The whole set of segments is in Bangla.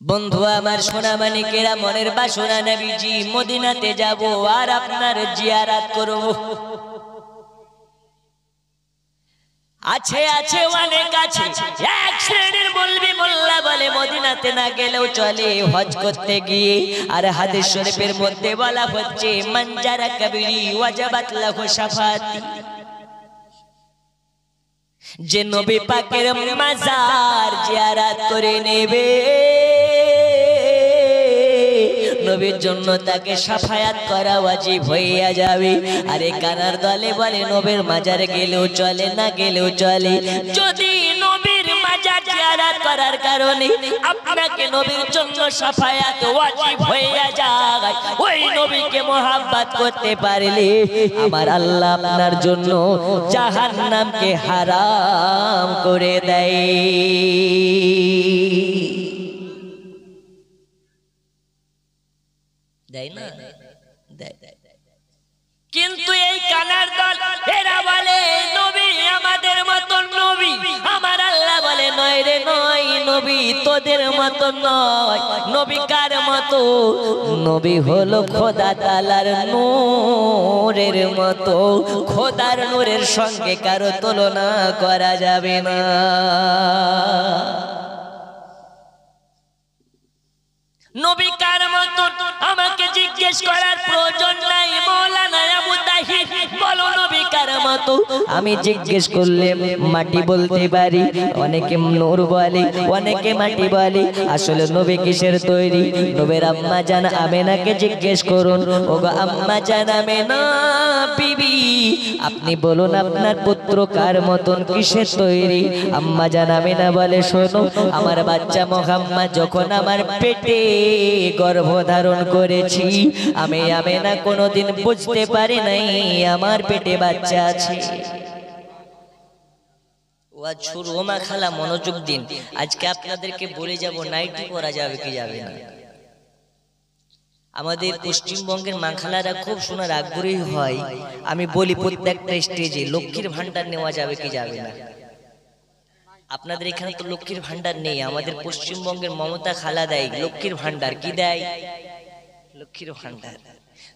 বন্ধু আমার সোনামানিকেরা, মনের বাসনা নবীজি মদিনাতে যাব আর আপনার জিয়ারত করব। আছে আছে অনেক আছে, এক শ্রেণীর মৌলবি মোল্লা বলে মদিনাতে না গেলেও চলে হজ করতে গিয়ে। আর হাদিস শরীফের মধ্যে বলা হচ্ছে মান জারা কাবিরি ওয়াজাবাত লাহু শাফাতি, যে নবী পাকের মাজার জিয়ারত করে নেবে নবীর জন্য তাকে শাফায়াত করা ওয়াজিব হইয়া যাবে। আরে কানার দলে বলে নবীর মাজার গেলেও চলে, না গেলেও চলে। যদি নবীর মাজার জিয়ারত করার কারণে আপনাকে নবীর জন্য শাফায়াত ওয়াজিব হইয়া যায়, ওই নবীকে মোহাব্বত করতে পারলে আমার আল্লাহ আপনার জন্য জাহান্নামকে হারাম করে দেয়। কিন্তু এই কানার দল এরা বলে নবী আমাদের মতন নবী, আমার আল্লাহ বলে নয় রে নয়, নবী তোদের মতন নয়। নবী কার মতো? নবী হলো খোদা তাআলার নূরের মতো, খোদার নূরের সঙ্গে কারো তুলনা করা যাবে না। নবী কার মতো আমাকে জিজ্ঞেস করার প্রয়োজন নাই। মাওলানা আবু তাহির বলো নবী কার মতো? আমি জিজ্ঞেস করলে মাটি বলতে পারি, অনেকে নূর বলে, অনেকে মাটি বলে। আসলে নবী কিসের তৈরি? নবীর আম্মা জান আমেনাকে জিজ্ঞেস করুন, ওগো আম্মা জান আমেনা বিবি, আপনি বলুন আপনার পুত্র কার মতন, কিসের তৈরি? আম্মা জান আমেনা বলে, শোনো, আমার বাচ্চা মুহাম্মদ যখন আমার পেটে গর্ভধারণ করেছি, আমি আমেনা কোনোদিন বুঝতে পারি নাই আমার পেটে বাচ্চা আছে। ওমা খালা মনোযোগ দিন, আজকে আপনাদেরকে বলে যাব নাইটি পরা যাবে কি যাবে না। আমাদের পশ্চিমবঙ্গের মাখালারা খুব শোনার আগ্রহী হয়। আমি বলি প্রত্যেকটা স্টেজে লক্ষ্মীর ভান্ডার নেওয়া যাবে কি যাবে না। আপনাদের এখানে তো লক্ষ্মীর ভান্ডার নেই, আমাদের পশ্চিমবঙ্গের মমতা খালা দেয় লক্ষ্মীর ভান্ডার। কি দেয়? লক্ষ্মীর ভান্ডার।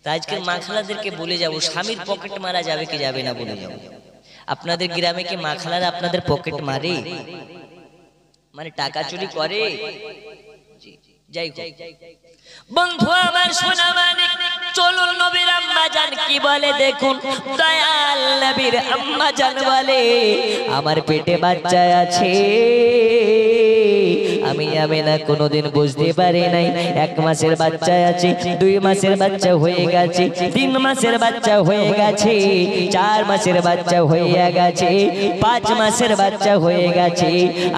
তা আজকের মাখালাদেরকে বলে যাব স্বামীর পকেট মারা যাবে কি যাবে না বলে যাব। আপনাদের গ্রামে কি মাখালারা আপনাদের পকেট মারে, মানে টাকা চুরি করে? যাই হোক বন্ধু আমার সোনা মানিক, চলুন নবীর আম্মা জান কি বলে দেখুন। দয়াল নবীর আম্মা জান বলে আমার পেটে বাচ্চা আছে, আমি আমেনা কোনোদিন বুঝতে পারি নাই। 1 মাসের বাচ্চা আছে, 2 মাসের বাচ্চা হয়ে গেছে, 3 মাসের বাচ্চা হয়ে গেছে, 4 মাসের বাচ্চা হয়ে গেছে, 5 মাসের বাচ্চা হয়ে গেছে।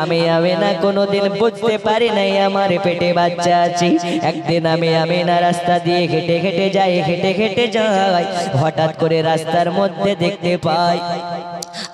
আমি আমেনা কোনোদিন বুঝতে পারি নাই আমার পেটে বাচ্চা আছে। একদিন আমি আমেনা রাস্তা দিয়ে হেঁটে হেঁটে যাই, হেঁটে হেঁটে যাই, হঠাৎ করে রাস্তার মধ্যে দেখতে পাই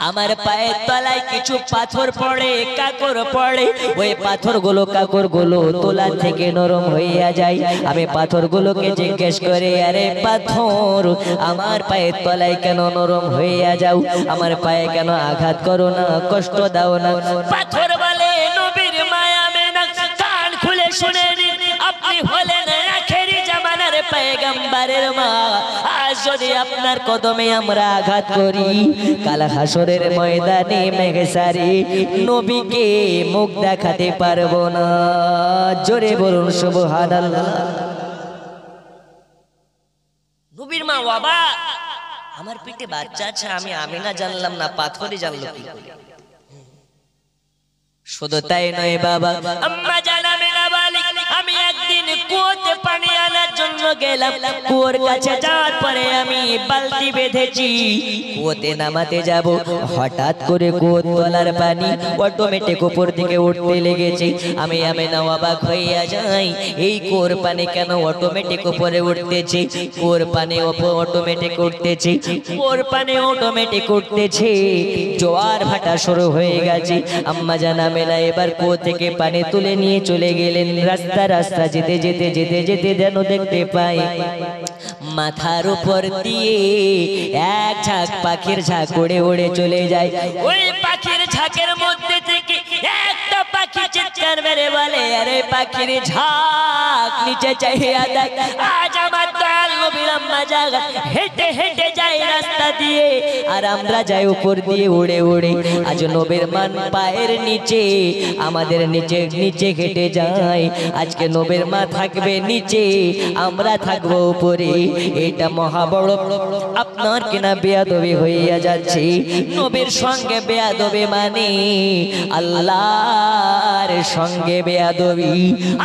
আমার পায়ের তলায় কিছু পাথর পড়ে, কাকর পড়ে। ওই পাথরগুলো কাকরগুলো তোলা থেকে নরম হইয়া যায়। আমি পাথরগুলোকে জিজ্ঞেস করে, আরে পাথর আমার পায়ের তলায় কেন নরম হইয়া যাও? আমার পায়ে কেন আঘাত করো না, কষ্ট দাও না? পাথর বলে নবীর মায়া মেনা, কান খুলে শুনে নিন, আপনি হলেন আখেরি জামানার পয়গম্বরের মা। আজ যদি আপনার কদমে আমরা আঘাত করি, কাল হাসরের ময়দানে মেঘসারি নবীকে মুখ দেখাতে পারবো না। জোরে বলুন সুবহানাল্লাহ। নবীর মা বাবা আমার পেটে বাচ্চা আছে, আমি আমিনা জানলাম না, পাথরে জানলো কি করে? শুধু তাই নয় বাবা, আম্মা জান আমিনা বলে আমি একদিন কুয়োতে পানি আনার জন্য গেলাম। কুয়োর কাছে যাওয়ার পরে আমি বালতি বেঁধেছি, কুয়োতে নামাতে যাব। হঠাৎ করে কুয়োর তলার পানি অটোমেটিক উপর দিকে উঠতে লেগেছে। আমি আমিনা অবাক হইয়া যাই, এই কুয়োর পানি কেন অটোমেটিক উপরে উঠতেছে? কুয়োর পানি অটোমেটিক উঠতেছে, কুয়োর পানি অটোমেটিক উঠতেছে, জোয়ার ভাটা শুরু হয়ে গেছে। আম্মা জান আমিনা এবার কুয়ো থেকে পানি তুলে নিয়ে চলে গেলেন। রাস্তা রাস্তা যেতে যেতে যেতে যেতে যেন দেখতে পাই মাথার উপর দিয়ে এক ঝাঁক পাখির ঝাঁক উড়ে উড়ে চলে যায়। ওই পাখির ঝাঁকের মধ্যে থেকে একটা পাখি চিৎকার মেরে বলে আরে পাখির ঝাঁক নিচে চাইয়া দেখ আজ আমার দয়াল নবীর আম্মা জান হেঁটে হেঁটে যায় রাস্তা দিয়ে আর আমরা যাই উপর দিয়ে উড়ে উড়ে আজ নবীর মান পায়ের নিচে আমাদের নিচে নিচে হেঁটে যায় আজকে নবীর মা থাকবে নিচে আমরা থাকবো উপরে এটা মহা বড় আপনার কিনা বেয়াদবি হইয়া যাচ্ছে নবীর সঙ্গে বেয়াদবি মানে আল্লাহর সঙ্গে বেয়াদবি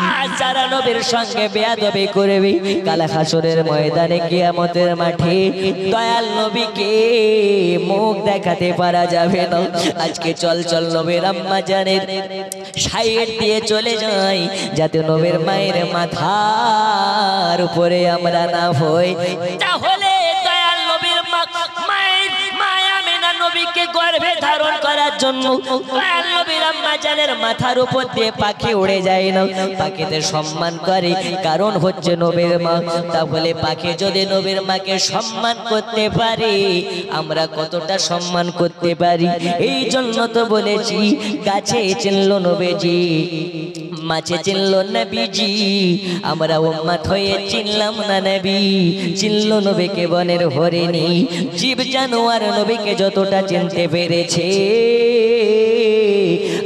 আর যারা নবীর সঙ্গে বেয়াদবি করবে কাল হাসরের ময়দানে কিয়ামতের মাঠে দয়াল নবীকে মুখ দেখাতে পারা যাবে না আজকে চল চল নবীর আম্মা জানের সাইড দিয়ে চলে যাই যাতে নবীর মায়ের মাথার উপরে আমরা না হই তাহলে দয়াল নবীর মায়ের মায়া মেনা নবীকে গর্ভে ধারণ করার জন্য দয়াল নবীর আম্মা জানের মাথার উপর দিয়ে পাখি উড়ে যায় না পাখিদের সম্মান করে কারণ হচ্ছে নবীর মা তাহলে পাখি যদি নবীর মাকে সম্মান করতে পারে আমরা কতটা সম্মান করতে পারি এই জন্য তো বলেছি গাছে চিনলো নবীজি মাছে চিনলো নবীজি আমরা উম্মত হয়ে চিনলাম না নবী চিনলো নবীকে বনের হরিণী জীব জানোয়ার নবীকে যতটা চিনতে পেরেছে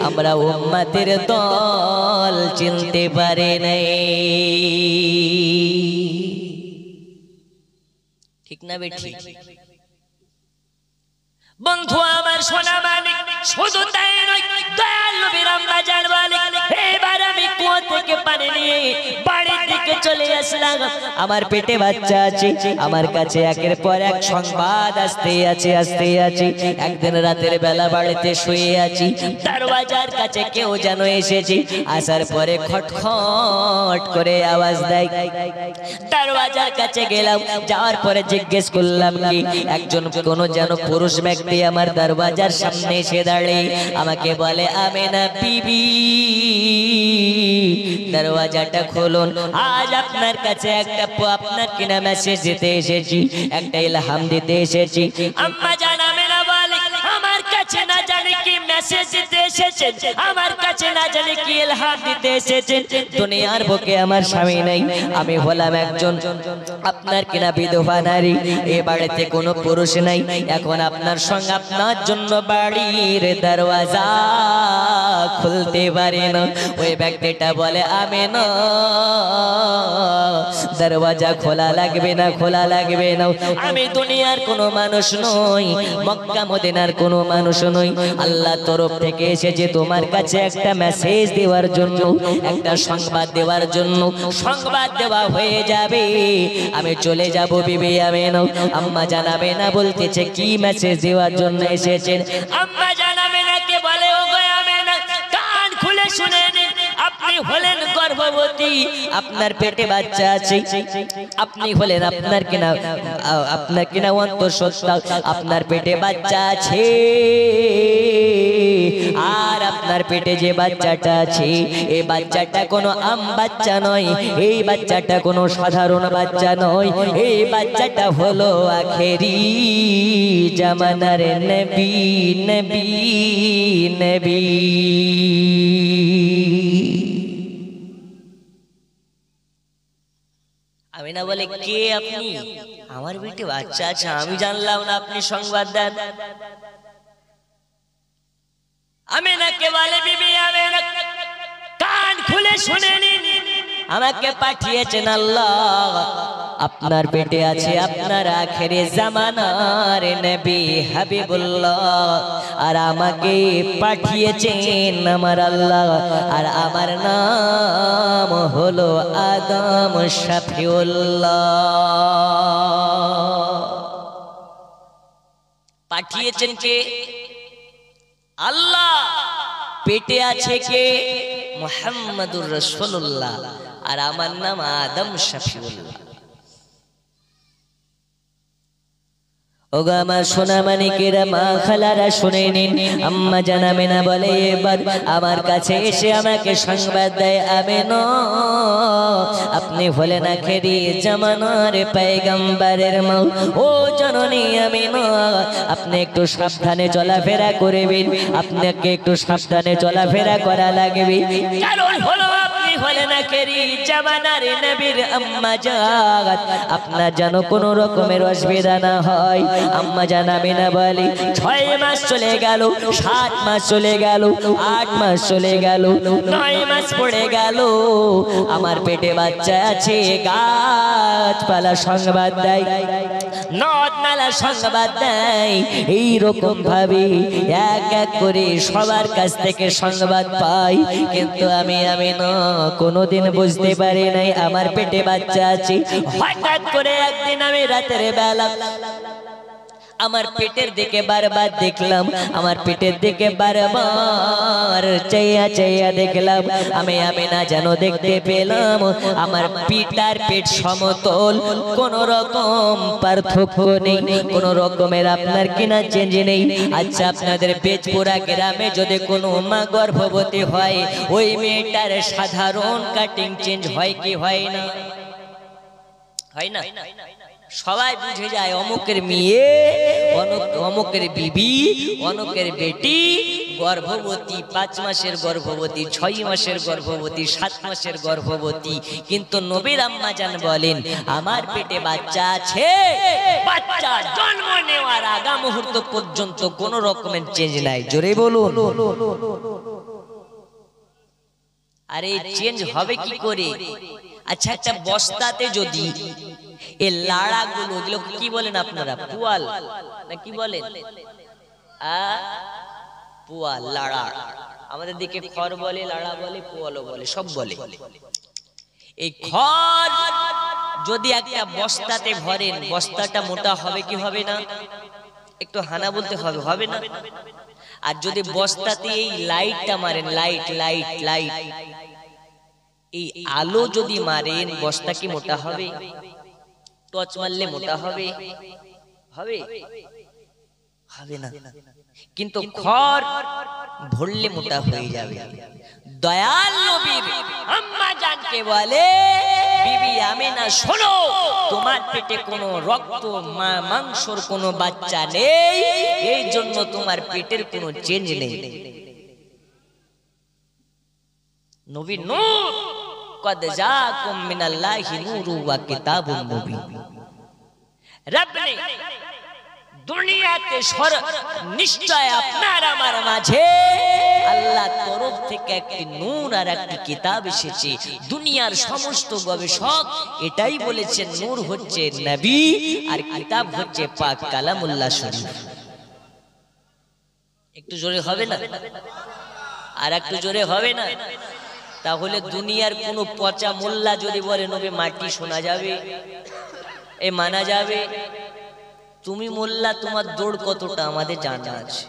আমরা উম্মতের দল চিনতে পারে নাই ঠিক না বেঠি বন্ধু আমার সোনা মানিক শুধু তাই নয় দয়াল নবীর আম্মা জান বলে এবার আমি কুয়ো থেকে পানি নিয়ে বাড়ির দিকে চলে আসলাম আমার পেটে বাচ্চা আছে আমার কাছে একের পর এক সংবাদ আসতে আছে একদিন রাতের বেলা বাড়িতে শুয়ে আছি দরওয়াজার কাছে কেউ যেন এসেছে আসার পরে খটখট করে আওয়াজ দেয় দরওয়াজার কাছে গেলাম যাওয়ার পরে জিজ্ঞেস করলাম কি একজন কোন যেন পুরুষ ব্যক্তি আমার দরওয়াজার সামনে এসে দাঁড়িয়ে আমাকে বলে আমেনা বিবি দরওয়াজাটা খুলুন আজ আপনার কাছে একটা আপনার কিনা মেসেজ দিতে এসেছি একটা ইলহাম দিতে এসেছি আম্মা জান আমেনা বলে আমার কাছে না জানি কি মেসেজ দিতে এসেছেন আমার কাছে না জানি কি ইলহাম দিতে এসেছেন দুনিয়ার বুকে আমার স্বামী নাই আমি হলাম একজন আপনার কিনা বিধবা নারী এই বাড়িতে কোনো পুরুষ নাই এখন আপনার সঙ্গে আপনার জন্য বাড়ির দরওয়াজা খুলতে পারে না ওই ব্যক্তিটা বলে আমেনা দরওয়াজা খোলা লাগবে না আমি দুনিয়ার কোনো মানুষ নই মক্কা মদিনার কোনো মানুষ নই আল্লাহ তরফ থেকে এসেছে তোমার কাছে একটা মেসেজ দেওয়ার জন্য একটা সংবাদ দেওয়ার জন্য সংবাদ দেওয়া হয়ে যাবে আমি চলে যাব বিবি আমেনা আম্মা জানাবে না বলতেছে কি মেসেজ দেওয়ার জন্য এসেছেন আম্মা জানাবে না কে বলে ও গো আমেনা কান খুলে শুনে নিন আপনি হলেন গর্ভবতী আপনার পেটে বাচ্চা আছে আপনি হলেন আপনার কিনা অন্তঃসত্ত্বা আপনার পেটে বাচ্চা আছে আর আপনার পেটে যে বাচ্চাটা আছে এই বাচ্চাটা কোনো আম বাচ্চা নয় এই বাচ্চাটা কোনো সাধারণ বাচ্চা নয় এই বাচ্চাটা হলো আখেরি জামানার নবী নবী নবী আমিনা বলে কে আপনি আমার পেটে বাচ্চা আছে আমি জানলাম না আপনি সংবাদ দেন আমিনাকে বলে বিবি আমিনা কান খুলে শুনে নিন আমাকে পাঠিয়েছেন আল্লাহ আপনার পেটে আছে আপনার আখেরি জামানার নবী হাবিবুল্লাহ আর আমাকে পাঠিয়েছেন আমার আল্লাহ আর আমার নাম হলো আদম শফিউল্লাহ পাঠিয়েছেন কে আল্লাহ পেটে আছে কে মুহাম্মাদুর রাসূলুল্লাহ আর আমার নাম আদম শফিউল্লাহ ওগো আমার সোনা মানিকেরা, মা খালারা শুনে নিন। আম্মা জান আমেনা বলে এবার আমার কাছে এসে আমাকে সংবাদ দেয়, আমেনা আপনি হলেন আখেরি জামানার পয়গম্বরের মা। ও জননী আমেনা, আপনি একটু সাবধানে চলাফেরা করবেন, আপনাকে একটু সাবধানে চলাফেরা করা লাগবে। কারণ হলো আপনি হলেন আখেরি জামানার নবীর আম্মা জান, আপনার যেন কোনো রকমের অসুবিধা না হয়। আম্মা জান আমেনা বলে 6 মাস চলে গেল, 7 মাস চলে গেল, 8 মাস চলে গেল, 9 মাস পড়ে গেল, আমার পেটে বাচ্চা আছে। গাছপালা সংবাদ দেয়, নদ নালা সংবাদ দেয়, এইরকম ভাবে এক এক করে সবার কাছ থেকে সংবাদ পাই। কিন্তু আমি না কোনোদিন বুঝতে পারি নাই আমার পেটে বাচ্চা আছে। হঠাৎ করে একদিন আমি রাতের বেলা আমার পেটের দিকে বারবার দেখলাম, আমার পেটের দিকে বারবার চাইয়া চাইয়া দেখলাম। আমি না যেন দেখতে পেলাম আমার পিতার পেট সমতল, কোন রকম পার্থক্য নেই, কোন রকমের আপনার কিনা চেঞ্জ নেই। আচ্ছা, আপনাদের বেজপুরা গ্রামে যদি কোনো মা গর্ভবতী হয়, ওই মেয়েটার সাধারণ কাটিং চেঞ্জ হয় কি হয় না? হয় না? সবাই বুঝে যায় অমুকের মেয়ে, অমুকের বিবি, অমুকের বেটি গর্ভবতী, 5 মাসের গর্ভবতী, 6 মাসের গর্ভবতী, 7 মাসের গর্ভবতী। কিন্তু নবীর আম্মা জান বলেন আমার পেটে বাচ্চা আছে, বাচ্চা জন্ম নেওয়ার আগা মুহূর্ত পর্যন্ত কোন রকমের চেঞ্জ নাই। জোরে বলুন। আরে চেঞ্জ হবে কি করে? আচ্ছা, একটা বস্তাতে যদি এই লাড়াগুলো, এগুলো কি বলেন আপনারা? পুয়াল না কি বলেন? পুয়াল, লাড়া। আমাদের দিকে খড় বলে, লাড়া বলে, পুয়ালও বলে, সব বলে। এই খড় যদি একটা বস্তাতে ভরেন, বস্তাটা মোটা হবে কি হবে না? একটু হানা বলতে হবে, হবে না? আর যদি বস্তাতে এই লাইটটা মারেন, লাইট লাইট লাইট, এই আলো যদি মারেন, বস্তা কি মোটা হবে? টর্চ মারলে মোটা হবে? হবে? হবে না। কিন্তু খড় ভরলে মোটা হয়ে যাবে। দয়াল নবীর আম্মা জানকে বলে, বিবি আমেনা শোনো, তোমার পেটে কোনো রক্ত মাংসর কোনো বাচ্চা নেই, এই জন্য তোমার পেটের কোনো চেঞ্জ নেই। নবী নূর কদ জাকুম মিনাল্লাহি নূরু ওয়া কিতাবুম মুবিন। রব ने দুনিয়াতে নিশ্চয় আপনার আমার মাঝে আল্লাহ তরফ থেকে একটি নূর আর একটি কিতাব এসেছে। দুনিয়ার সমস্ত গবেষক এটাই বলেছেন, নূর হচ্ছে নবী আর কিতাব হচ্ছে পাক কালামুল্লাহ শরীফ। একটু জোরে হবে না? আর একটু জোরে হবে না? তাহলে দুনিয়ার কোন পচা মোল্লা যদি বলে নবী মাটি শোনা যাবে, এ মানা যাবে? তুমি মোল্লা, তোমার দৌড় কতটা আমাদের জানা আছে।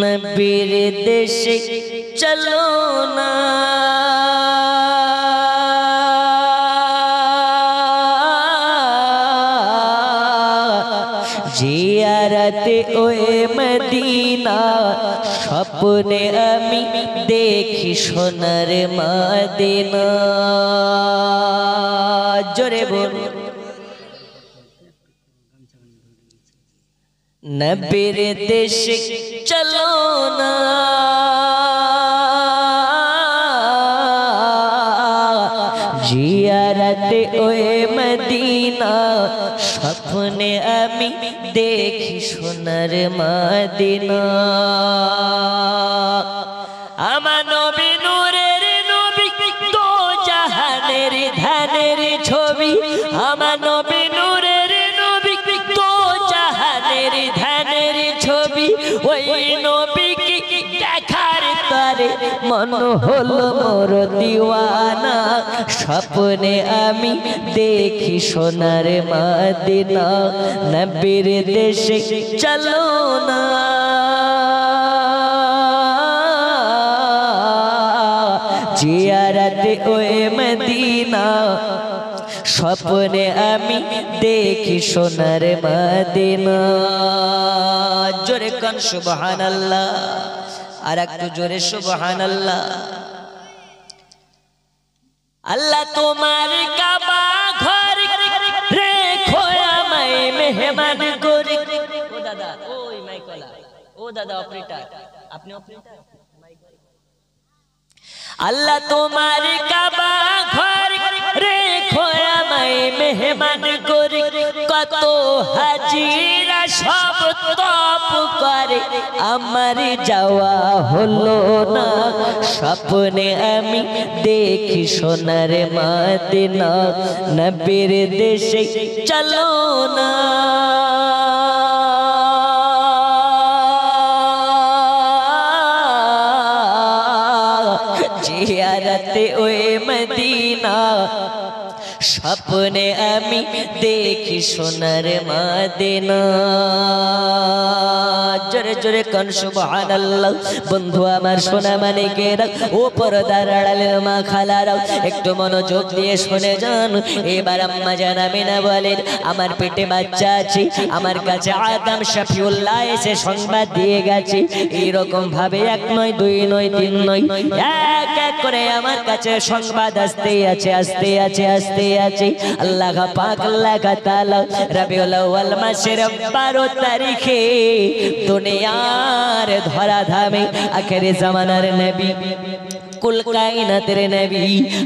নবীর দেশে চলো না, জিয়ারতে ওয়ে মদিনা, স্বপ্নে আমি দেখি সোনার মদিনা। জোরে বল। নবীর দেশে চলো না, জিয়ারতে ওয়ে মদিনা, স্বপ্নে আমি দেখি সোনার মদিনা। আমার নবী নূরের নবী, দো জাহানের ধানের ছবি। আমার নবী নূরের নবী, দো জাহানের ধানের ছবি। ওই নবীকে দেখার তরে মন হলো মোর দিওয়ানা, স্বপ্নে আমি দেখি সোনার মদিনা। নবীর দেশে চলো না, জিয়ারতে ওয়ে মদিনা স্বপ্নে আমি দেখি সোনার মদিনা জোরে কান সুবহানাল্লাহ আর একটু জোরে সুবহানাল্লাহ আল্লাহ তোমার কাবা ঘর রেখো আমায় মেহমান করে ও দাদা ওই মাইকলা ও দাদা অপারেটর আপনি অপারেটর আল্লাহ তোমার কাবা ঘর রেখো আমায় মেহমান করে কত হাজিরা সব তপ করে আমার যাওয়া হলো না স্বপ্নে আমি দেখি সোনার মদিনা নবীর দেশে চলো না জিয়ারতে ওয়ে মদিনা স্বপ্নে আমি দেখি সোনার মদিনা জোরে জোরে কান সুবহানাল্লাহ বন্ধু আমার সোনা মানিকেরা ও পর্দার আড়ালের মা খালারাও একটু মনোযোগ দিয়ে শুনে যান এবার আম্মা জান আমিনা বলেন আমার পেটে বাচ্চা আছে আমার কাছে আদম শফিউল্লাহ এসে সংবাদ দিয়ে গেছে এইরকম ভাবে এক নয় দুই নয় তিন নয় এক এক করে আমার কাছে সংবাদ আসতে আছে আসতে আছে আসতে আছে আল্লাহ পাক আল্লাহ তাআলা রবিউল আউয়াল মাসের 12 তারিখে দুনিয়ার ধরা ধামে আখেরি জামানার নবী কুল কায়নাতের নবী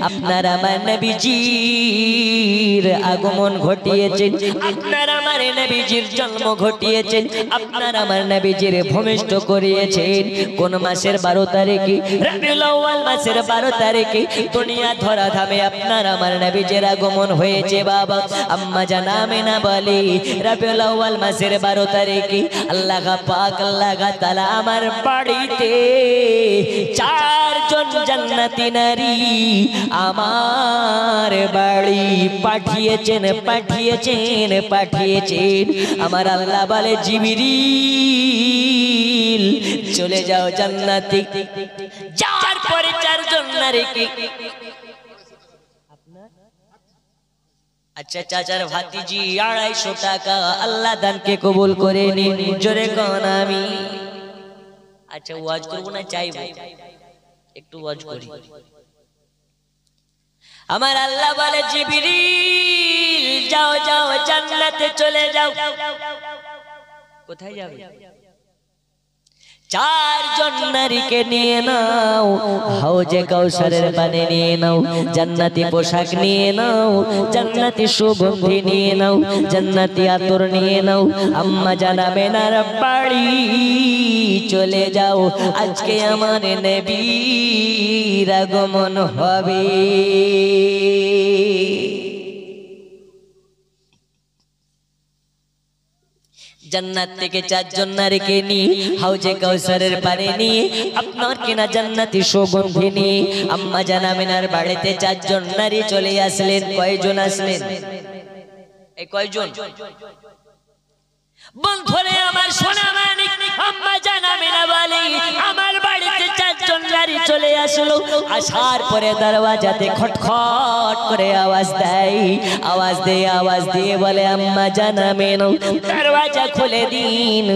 আপনার আমার নবীজির আগমন ঘটিয়েছেন আপনার আমার নবীজির জন্ম ঘটিয়েছেন আপনার আমার নবীজির ভূমিষ্ঠ করিয়েছেন কোন মাসের 12 তারিখে রবিউল আউয়াল মাসের 12 তারিখে দুনিয়া ধরা ধামে আপনার আমার নবীজির আগমন হয়েছে বাবা আম্মা জান আমিনা বলে রবিউল আউয়াল মাসের 12 তারিখে আল্লাহ পাক আল্লাহ তাআলা আমার বাড়িতে চারজন জান্নাতি নারী আমার বাড়ি পাঠিয়েছেন পাঠিয়েছেন পাঠিয়েছেন আমার আল্লাহ বলে জিবরিল চলে যাও জান্নাতি যাওয়ার পরে চারজন নারীকে अच्छा चाचार भातीजी 250 টাকা আল্লাহ দানকে কবুল করে নিন জোরে কোন আমি আচ্ছা ওয়াজ করব না চাইবো একটু ওয়াজ করি আমার আল্লাহ বলে জিবরিল যাও যাও জান্নাতে চলে যাও কোথায় যাবে চারজন নারীকে নিয়ে নাও হাউজে কাউসারের পানি নিয়ে নাও জান্নাতি পোশাক নিয়ে নাও জান্নাতি সুগন্ধি নিয়ে নাও জান্নাতি আতর নিয়ে নাও আম্মা জানাবে না বাড়ি চলে যাও আজকে আমার নবীর আগমন হবে জান্নাত থেকে চারজন নারীকে নিয়ে হাউজে কাউসারের পানি নিয়ে আপনার কিনা জান্নাতি সুগন্ধি নিয়ে আম্মা জান আমিনার বাড়িতে চারজন নারী চলে আসলেন কয়জন আসলেন এই কয়জন বন্ধুরে আমার সোনা মানিক আম্মা জান আমিনা বলে আমার বাড়িতে চারজন নারী চলে আসলো আসার পরে দরওয়াজাতে খটখট করে আওয়াজ দিয়ে বলে আম্মা জান আমিনা দরওয়াজা খুলে দিন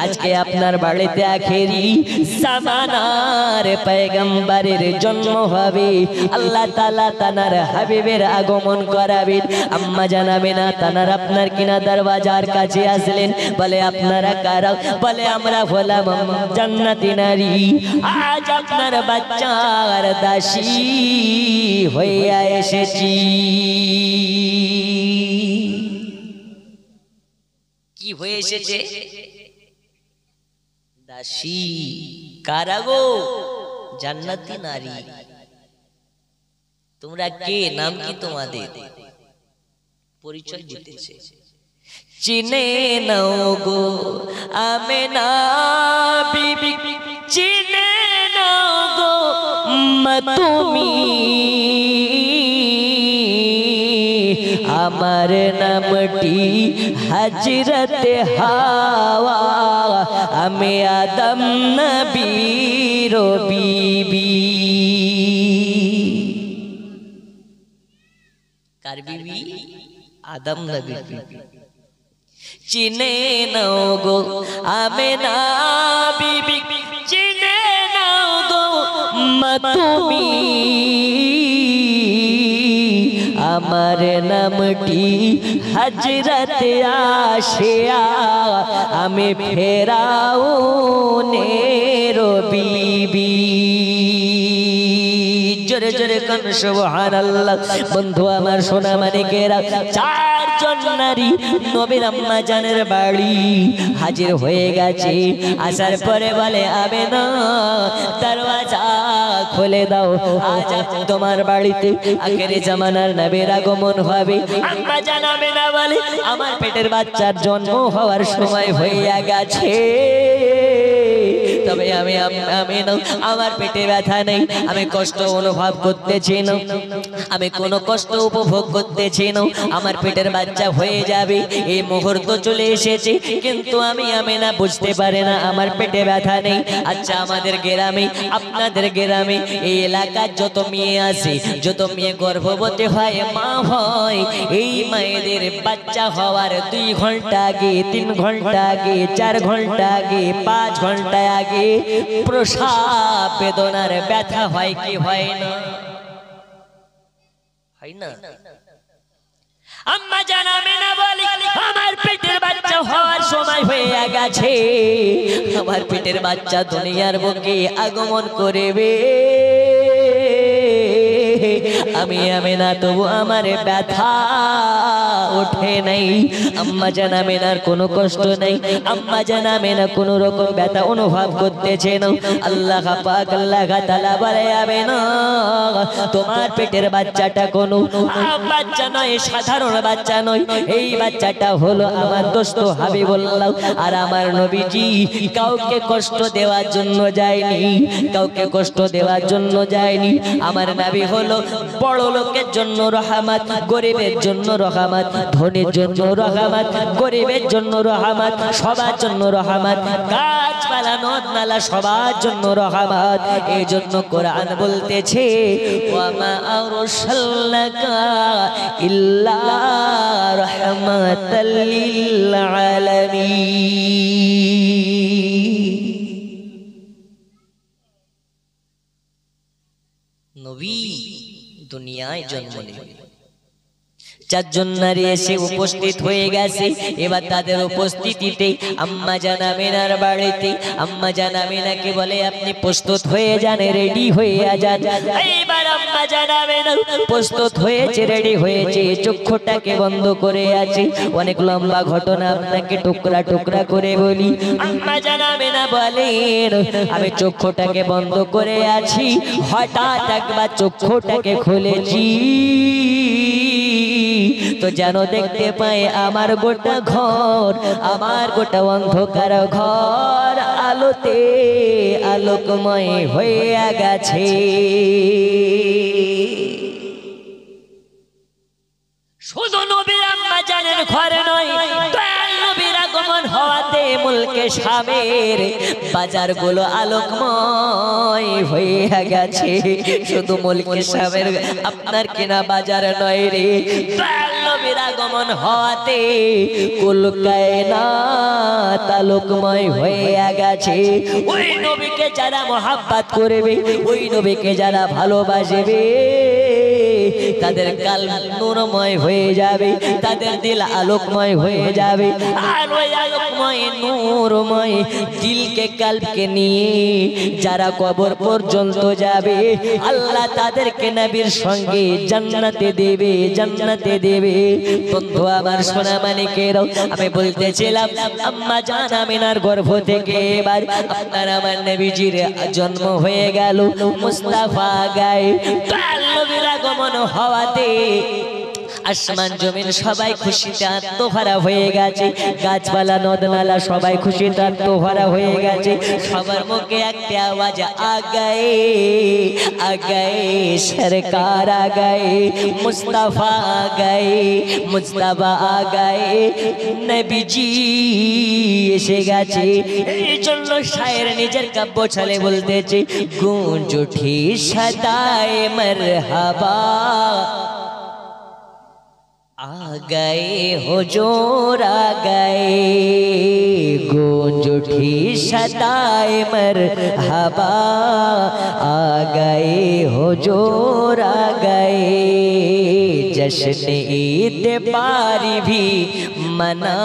আজকে আপনার বাড়িতে আখেরি জামানার পয়গম্বরের জন্ম হবে আল্লাহ তাআলা তানার হাবিবের আগমন করাবেন আম্মা জান আমিনা তানার আপনার কিনা দরওয়াজার কাছে আসলেন বলে আপনারা কারা বলে আমরা হলাম জান্নাতি নারী আজ আপনার বাচ্চার দাসী হইয়া এসেছি কি হয়ে এসেছে দাসী কারা গো জান্নাতি নারী তোমরা কে নাম কি তোমাদের পরিচয় দিতেছে চিনে নাও গো আমিনা বিবি চিনে নাও গো তুমি আমার নামটি হযরত হাওয়া আমি আদম নবীর বিবি কার বিবি আদম নবীর বিবি চিনে নাও গো আমেনা বিবি চিনে নাও গো মা তুমি আমার নামটি হযরত আশিয়া আমি ফেরাউনের বিবি জোরে জোরে কোন সুবহানাল্লাহ বন্ধু আমার সোনা মানিকেরা চারজন নারী নবীর আম্মা জানের বাড়ি হাজির হয়ে গেছে আসার পরে বলে আমেনা দরওয়াজা খুলে দাও আজ তোমার বাড়িতে আখেরি জামানার নবীর আগমন হবে আম্মা জান আমেনা বলে আমার পেটের বাচ্চার জন্ম হওয়ার সময় হয়ে গেছে তবে আমি আমার পেটে ব্যথা নেই আমি কষ্ট অনুভব করতেছি না আমি কোনো কষ্ট উপভোগ করতেছি না আমার পেটের বাচ্চা হয়ে যাবে এই মুহূর্ত চলে এসেছে কিন্তু আমি না বুঝতে পারে না আমার পেটে ব্যথা নেই আচ্ছা আমাদের গ্রামে আপনাদের গ্রামে এই এলাকার যত মেয়ে আছে যত মেয়ে গর্ভবতী হয় মা হয় এই মায়েদের বাচ্চা হওয়ার 2 ঘন্টা আগে 3 ঘন্টা আগে 4 ঘন্টা আগে 5 ঘন্টা আগে প্রসব বেদনার ব্যথা হয় কি হয় না হয় না আম্মা জান আমেনা বলি আমার পেটের বাচ্চা হওয়ার সময় হয়ে গেছে আমার পেটের বাচ্চা দুনিয়ার বুকে আগমন করবে আমি আমেনা তবু আমার ব্যথা ওঠে নাই আম্মা জান আমেনার কোনো কষ্ট নাই আম্মা জান আমেনা কোনো রকম ব্যথা অনুভব করতেছে না আল্লাহ পাক আল্লাহ তাআলা বলে আমেনা তোমার পেটের বাচ্চাটা কোনো বাচ্চা নয় সাধারণ বাচ্চা নয় এই বাচ্চাটা হলো আমার দোস্ত হাবিবুল্লাহ আর আমার নবীজি কাউকে কষ্ট দেওয়ার জন্য যায়নি কাউকে কষ্ট দেওয়ার জন্য যায়নি আমার নবী হলো বড় লোকের জন্য রহমত গরিবের জন্য রহমত ধনীর জন্য রহমত গরিবের জন্য রহমত সবার জন্য রহমত গাছপালা নদ নালা সবার জন্য রহমত এই জন্য কোরআন বলতেছে ওয়া মা আরসালনাকা ইল্লা রাহমাতাল লিল আলামিন নবী দুনিয়ায় জন্ম নিলেন চারজন নারী এসে উপস্থিত হয়ে গেছে এবার তাদের উপস্থিতিতে আম্মা জান আমেনার বাড়িতে আম্মা জান আমেনাকে বলে আপনি প্রস্তুত হয়ে যান রেডি হয়ে যান এইবার আম্মা জান আমেনা প্রস্তুত হয়েছে রেডি হয়েছে চক্ষুটাকে বন্ধ করে আছে অনেক লম্বা ঘটনা আপনাকে টুকরা টুকরা করে বলি আম্মা জান আমেনা বলেন আমি চক্ষুটাকে বন্ধ করে আছি হঠাৎ একবার চক্ষুটাকে খুলেছি তো যেন দেখতে পাই আমার গোটা ঘর আমার গোটা অন্ধকার ঘর আলোতে আলোকময় হয়ে গেছে শুধু নবীর আম্মা জানের ঘরে নয় নবীর আগমন হওয়াতে মুলকে শামের বাজারগুলো আলোকময় হয়ে গেছে শুধু মুলকে শামের আপনার কেনা বাজার নয় রে নবীর আগমন হওয়াতে কুল কায়নাত আলোকময় হয়ে গেছে ওই নবীকে যারা মহব্বত করবে ওই নবীকে যারা ভালোবাসবে তাদের কাল নূরময় হয়ে যাবে তাদের দিল আলোকময় হয়ে যাবে আর ওই আলোকময় নূরময় দিলকে কালবকে নিয়ে যারা কবর পর্যন্ত যাবে আল্লাহ তাদেরকে নবীর সঙ্গে জান্নাতে দেবে বন্ধু আমার সোনা মানিকেরাও আমি বলতেছিলাম আম্মা জান আমিনার গর্ভ থেকে এবার আপনার আমার নবীজির জন্ম হয়ে গেল মুস্তাফা গায়ে নবীর আগমন হওয়াতে আসমান জমিন সবাই খুশিতে আত্মহারা হয়ে গেছে, গাছপালা নদনালা সবাই খুশিতে আত্মহারা হয়ে গেছে। সবার মুখে একটা আওয়াজ, আগায়ে আগায়ে সরকার আগায়ে, মুস্তাফা আগায়ে, মুস্তাফা আগায়ে, নবীজি এসে গেছে। এই জন্য শায়ের নিজের কাব্য ছলে বলতেছে, গूंज उठी सदाए मरहबा, आ गए हुजूर आ गए, गूंज उठी सदाए मरहबा, आ गए हुजूर आ गए, जश्न ईद पारी भी मना,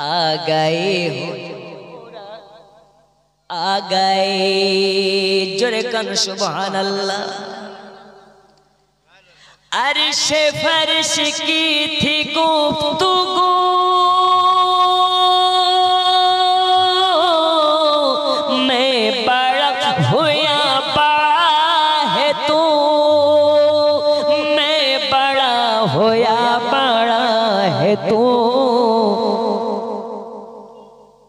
आ गए आ गए। जोरे कन सुभान अल्लाह। अर्शे फर्श की थी गुफ्तगू, मैं बड़ा हुआ बड़ा है तू, मैं बड़ा हुआ बड़ा है तू,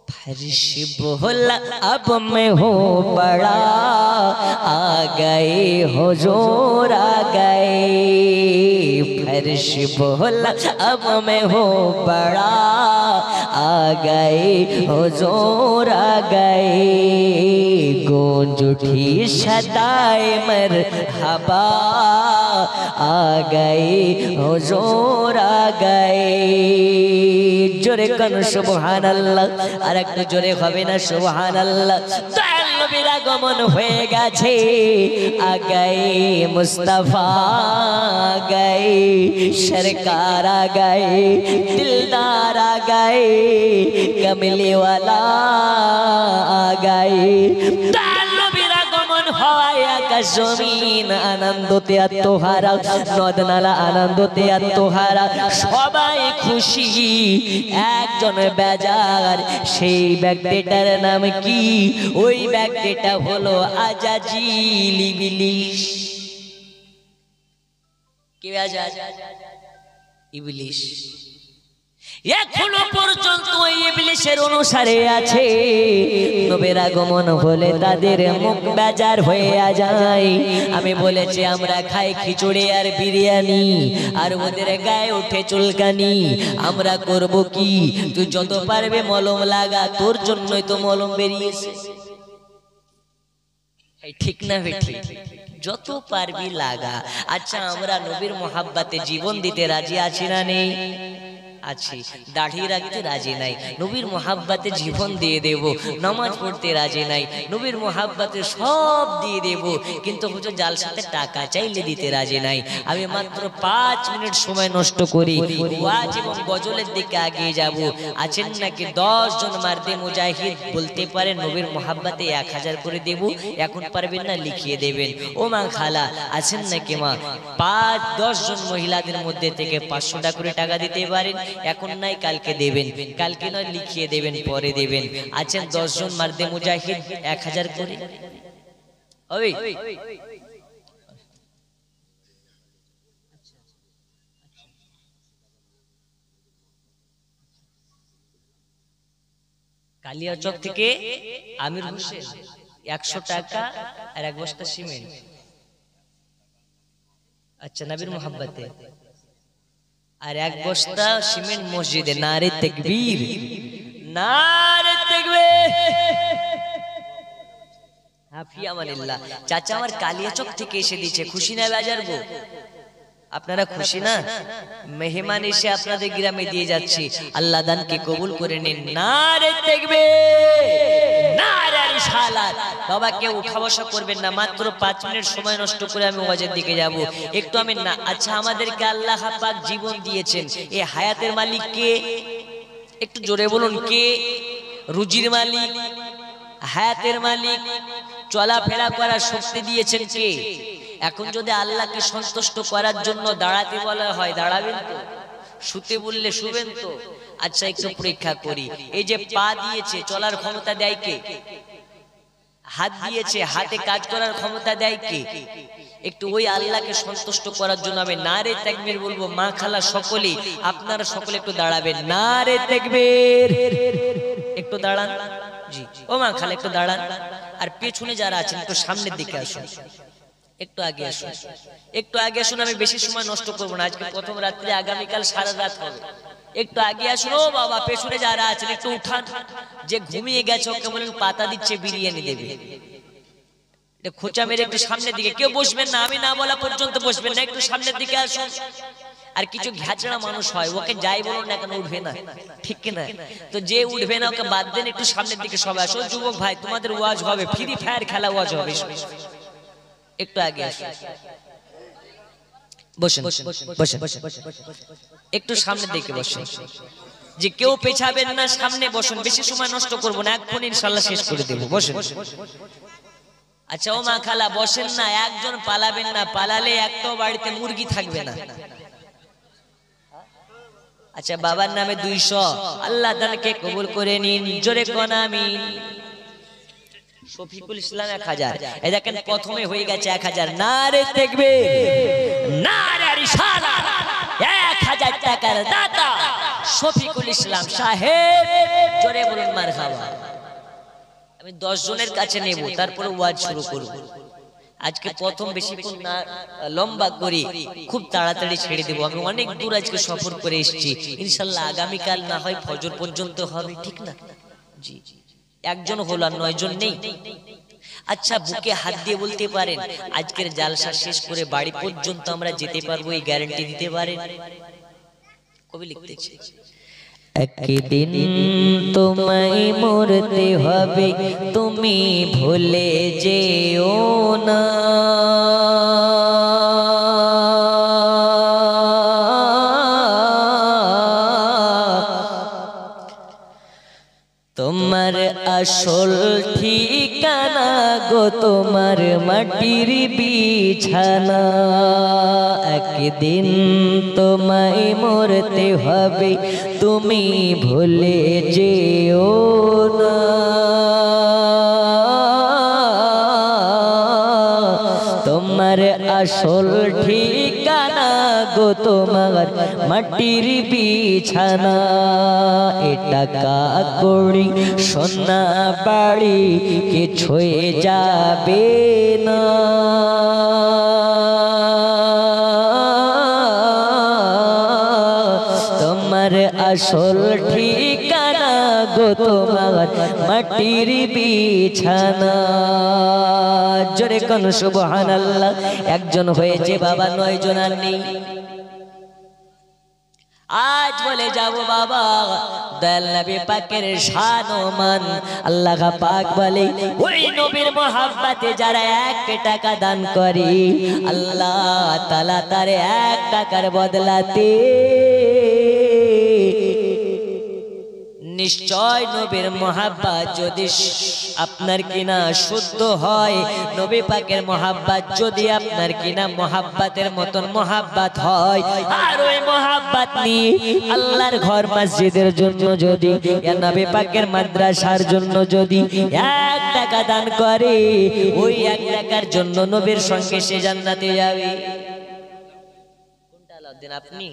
फर्श बोला अब मैं हूँ बड़ा, आ गए हुजूर आ गए, फर्श बोला अब मैं हूँ बड़ा, आ गए हुजूर आ गए, गूंज उठी सदाए मरहबा, आ गए हुजूर आ गए। जोरे कन सुभान अल्लाह। আর একটু জোরে হবে না সুবহানাল্লাহ। দয়াল নবীর আগমন হয়ে গেছে, আগায়ে মুস্তাফা আগায়ে, সরকার আগায়ে, দিলদার আগায়ে, কমলি ওয়ালা আগায়ে। দয়াল নবীর আগমন হয়, আকাশ জমিন আনন্দতে আত্মহারা, নদনালা আনন্দতে আত্মহারা, সবাই খুশি, একজন বেজার। সেই ব্যক্তিটার নাম কি? ওই ব্যক্তিটা হলো আজাজিল ইবলিস। কে আজাজিল? ইবলিস। এখনো পর্যন্ত ওই ইবলিসের অনুসারে আছে। নবীর আগমন হলে তাদের মুখ বেজার হয়ে যায়। আমি বলেছি আমরা খাই খিচুড়ি আর বিরিয়ানি, আর ওদের গায়ে উঠে চুলকানি। আমরা করব কি? তুই যত পারবে মলম লাগা, তোর জন্যই তো মলম বেরিয়েছে। ঠিক না বেঠি? যত পারবি লাগা। আচ্ছা, আমরা নবীর মোহাব্বতে জীবন দিতে রাজি আছি না নেই? আছি। দাড়ি রাখতে রাজি নাই, নবীর মোহাব্বতে জীবন দিয়ে দেব। নামাজ পড়তে রাজি নাই, নবীর মোহাব্বতে সব দিয়ে দেব। কিন্তু হুজুর জালসাতে টাকা চাইলে দিতে রাজি নাই। আমি মাত্র 5 মিনিট সময় নষ্ট করি, ওয়াজ এবং গজলের দিকে এগিয়ে যাব। আছেন নাকি 10 জন মার্দে মুজাহিদ বলতে পারে নবীর মোহাব্বতে 1000 করে দেব? এখন পারবেন না, লিখিয়ে দেবেন। ও মা খালা আছেন নাকি মা? 5-10 জন মহিলাদের মধ্যে থেকে 500 টাকা করে টাকা দিতে পারেন? এখন নাই, কালকে দেবেন। কালকে নয়, লিখিয়ে দেবেন, পরে দেবেন। আছেন 10 জন মার্দে মুজাহিদ 1000 করে? ওই কালিয়াচক থেকে আমির হোসেন 100 টাকা আর 1 বস্তা সিমেন্ট। আচ্ছা, নবীর মোহাব্বতে আর 1 বস্তা সিমেন্ট মসজিদে। নারে তাকবীর, নারে তাকবীর, হাফিয়া মানিল্লাহ। চাচা আমার কালিয়াচক থেকে এসে দিয়েছে, খুশি না বাজার গো? আপনারা খুশি না? মেহমান এসে আপনাদের গ্রামে দিয়ে যাচ্ছি। আল্লাহ দানকে কবুল করে নিন। নারে তাকবীর, নারে রিসালাত। বাবা কেউ উঠা বসা করবেন না, মাত্র 5 মিনিট সময় নষ্ট করে আমি ওয়াজের দিকে যাব। একটু আমি না। আচ্ছা, আমাদেরকে আল্লাহ পাক জীবন দিয়েছেন, এই হায়াতের মালিক কে? একটু জোরে বলুন, কে? রুজির মালিক, হায়াতের মালিক, চলাফেরা করার শক্তি দিয়েছেন কে? এখন যদি আল্লাহকে সন্তুষ্ট করার জন্য দাঁড়াতে বলা হয়, দাঁড়াবেন তো? শুতে বললে শুবেন তো? আচ্ছা, একটু পরীক্ষা করি। এই যে পা দিয়েছে, চলার ক্ষমতা দেয় কে? হাত দিয়েছে, হাতে কাজ করার ক্ষমতা দেয় কে? একটু ওই আল্লাহকে সন্তুষ্ট করার জন্য আমি নারে তাকবীর বলবো। মা খালা সকলেই, আপনারা সকলে একটু দাঁড়াবেন। নারে তাকবীর, একটু দাঁড়ান। জি ও মা খালা একটু দাঁড়ান। আর পেছনে যারা আছেন একটু সামনের দিকে আসুন, একটু আগে আসুন, একটু আগে আসুন। আমি বেশি সময় নষ্ট করবো না, আজকে প্রথম রাত্রে, আগামীকাল সারা রাত হবে। একটু আগে আসুন। ও বাবা পেছনে যারা আছেন একটু উঠান। যে ঘুমিয়ে গেছে ওকে বলেন পাতা দিচ্ছে, বিরিয়ানি দেবে। খোঁচা মেরে একটু সামনের দিকে, কেউ বসবেন না, আমি না বলা পর্যন্ত বসবেন না, একটু সামনের দিকে আসুন। আর কিছু ঘ্যাচড়া মানুষ হয়, ওকে যাই বলুন না কেন উঠবে না, ঠিক কিনা? তো যে উঠবে না ওকে বাদ দেন, একটু সামনের দিকে সবাই আসো। যুবক ভাই তোমাদের ওয়াজ হবে, ফ্রি ফায়ার খেলা ওয়াজ হবে, একটু আগে আসুন। বসেন বসেন, একটু সামনের দিকে বসেন। যে কেউ পেছাবেন না, সামনে বসুন। বেশি সময় নষ্ট করবো না, এখন ইনশাআল্লাহ শেষ করে দেবো। বসেন। আচ্ছা ও মা খালা বসেন না, একজন পালাবেন না, পালালে একটাও বাড়িতে মুরগি থাকবে না। আচ্ছা বাবার নামে 200, আল্লাহ দানকে কবুল করে নিন, জোরে কোন আমিন। শফিকুল ইসলাম 1000, এই দেখেন প্রথমে হয়ে গেছে 1000। নারে তাকবীর, নারে রিসালাত। 1000 টাকার দাতা শফিকুল ইসলাম সাহেব, জোরে বলুন মারহাবা। আমি 10 জনের কাছে নেব, তারপরে ওয়াজ শুরু করব। আজকে প্রথম বেশিক্ষণ না লম্বা করি, খুব তাড়াতাড়ি ছেড়ে দেব। আমি অনেক দূর আজকে সফর করে এসেছি, ইনশাআল্লাহ আগামীকাল না হয় ফজর পর্যন্ত হবে, ঠিক না? জি একজন হলো আর 9 জন নেই। আচ্ছা বুকে হাত দিয়ে বলতে পারেন আজকের জালসা শেষ করে বাড়ি পর্যন্ত আমরা যেতে পারবো, এই গ্যারান্টি দিতে পারেন? কবি লিখতেছে একদিন তোমায় মরতে হবে, তুমি ভুলে যেও না। তোমার আসল ঠিকানা গো তোমার মাটির বিছানা। একদিন তোমায় মরতে হবে, তুমি ভুলে যেও না। তোমার আসল ঠিকানা গো তোমার মাটির বিছানা। টাকা কড়ি সোনা বাড়ি কিছুই যাবে না। তোমার আসল ঠিকানা গো তোমার মাটির বিছানা। জোরে কোন সুবহানাল্লাহ। একজন হয়েছে বাবা, 9 জন আর নেই। আজ বলে যাব বাবা দয়াল নবী পাকের শান ও মান। আল্লাহ পাক বলে ওই নবীর মহব্বতে যারা 1 টাকা দান করে, আল্লাহ তাআলা তার 1 টাকার বদলাতে নিশ্চয় নবীর মহব্বত যদি আপনার কিনা শুদ্ধ হয়, নবী পাকের মহব্বত যদি আপনার কিনা মহব্বতের মতন মহব্বত হয়, আর ওই মহব্বত নিয়ে আল্লাহর ঘর মসজিদের জন্য যদি, নবী পাকের মাদ্রাসার জন্য যদি 1 টাকা দান করে, ওই 1 টাকার জন্য নবীর সঙ্গে সে জান্নাতে যাবে। কোনটা আলাউদ্দিন আপনি?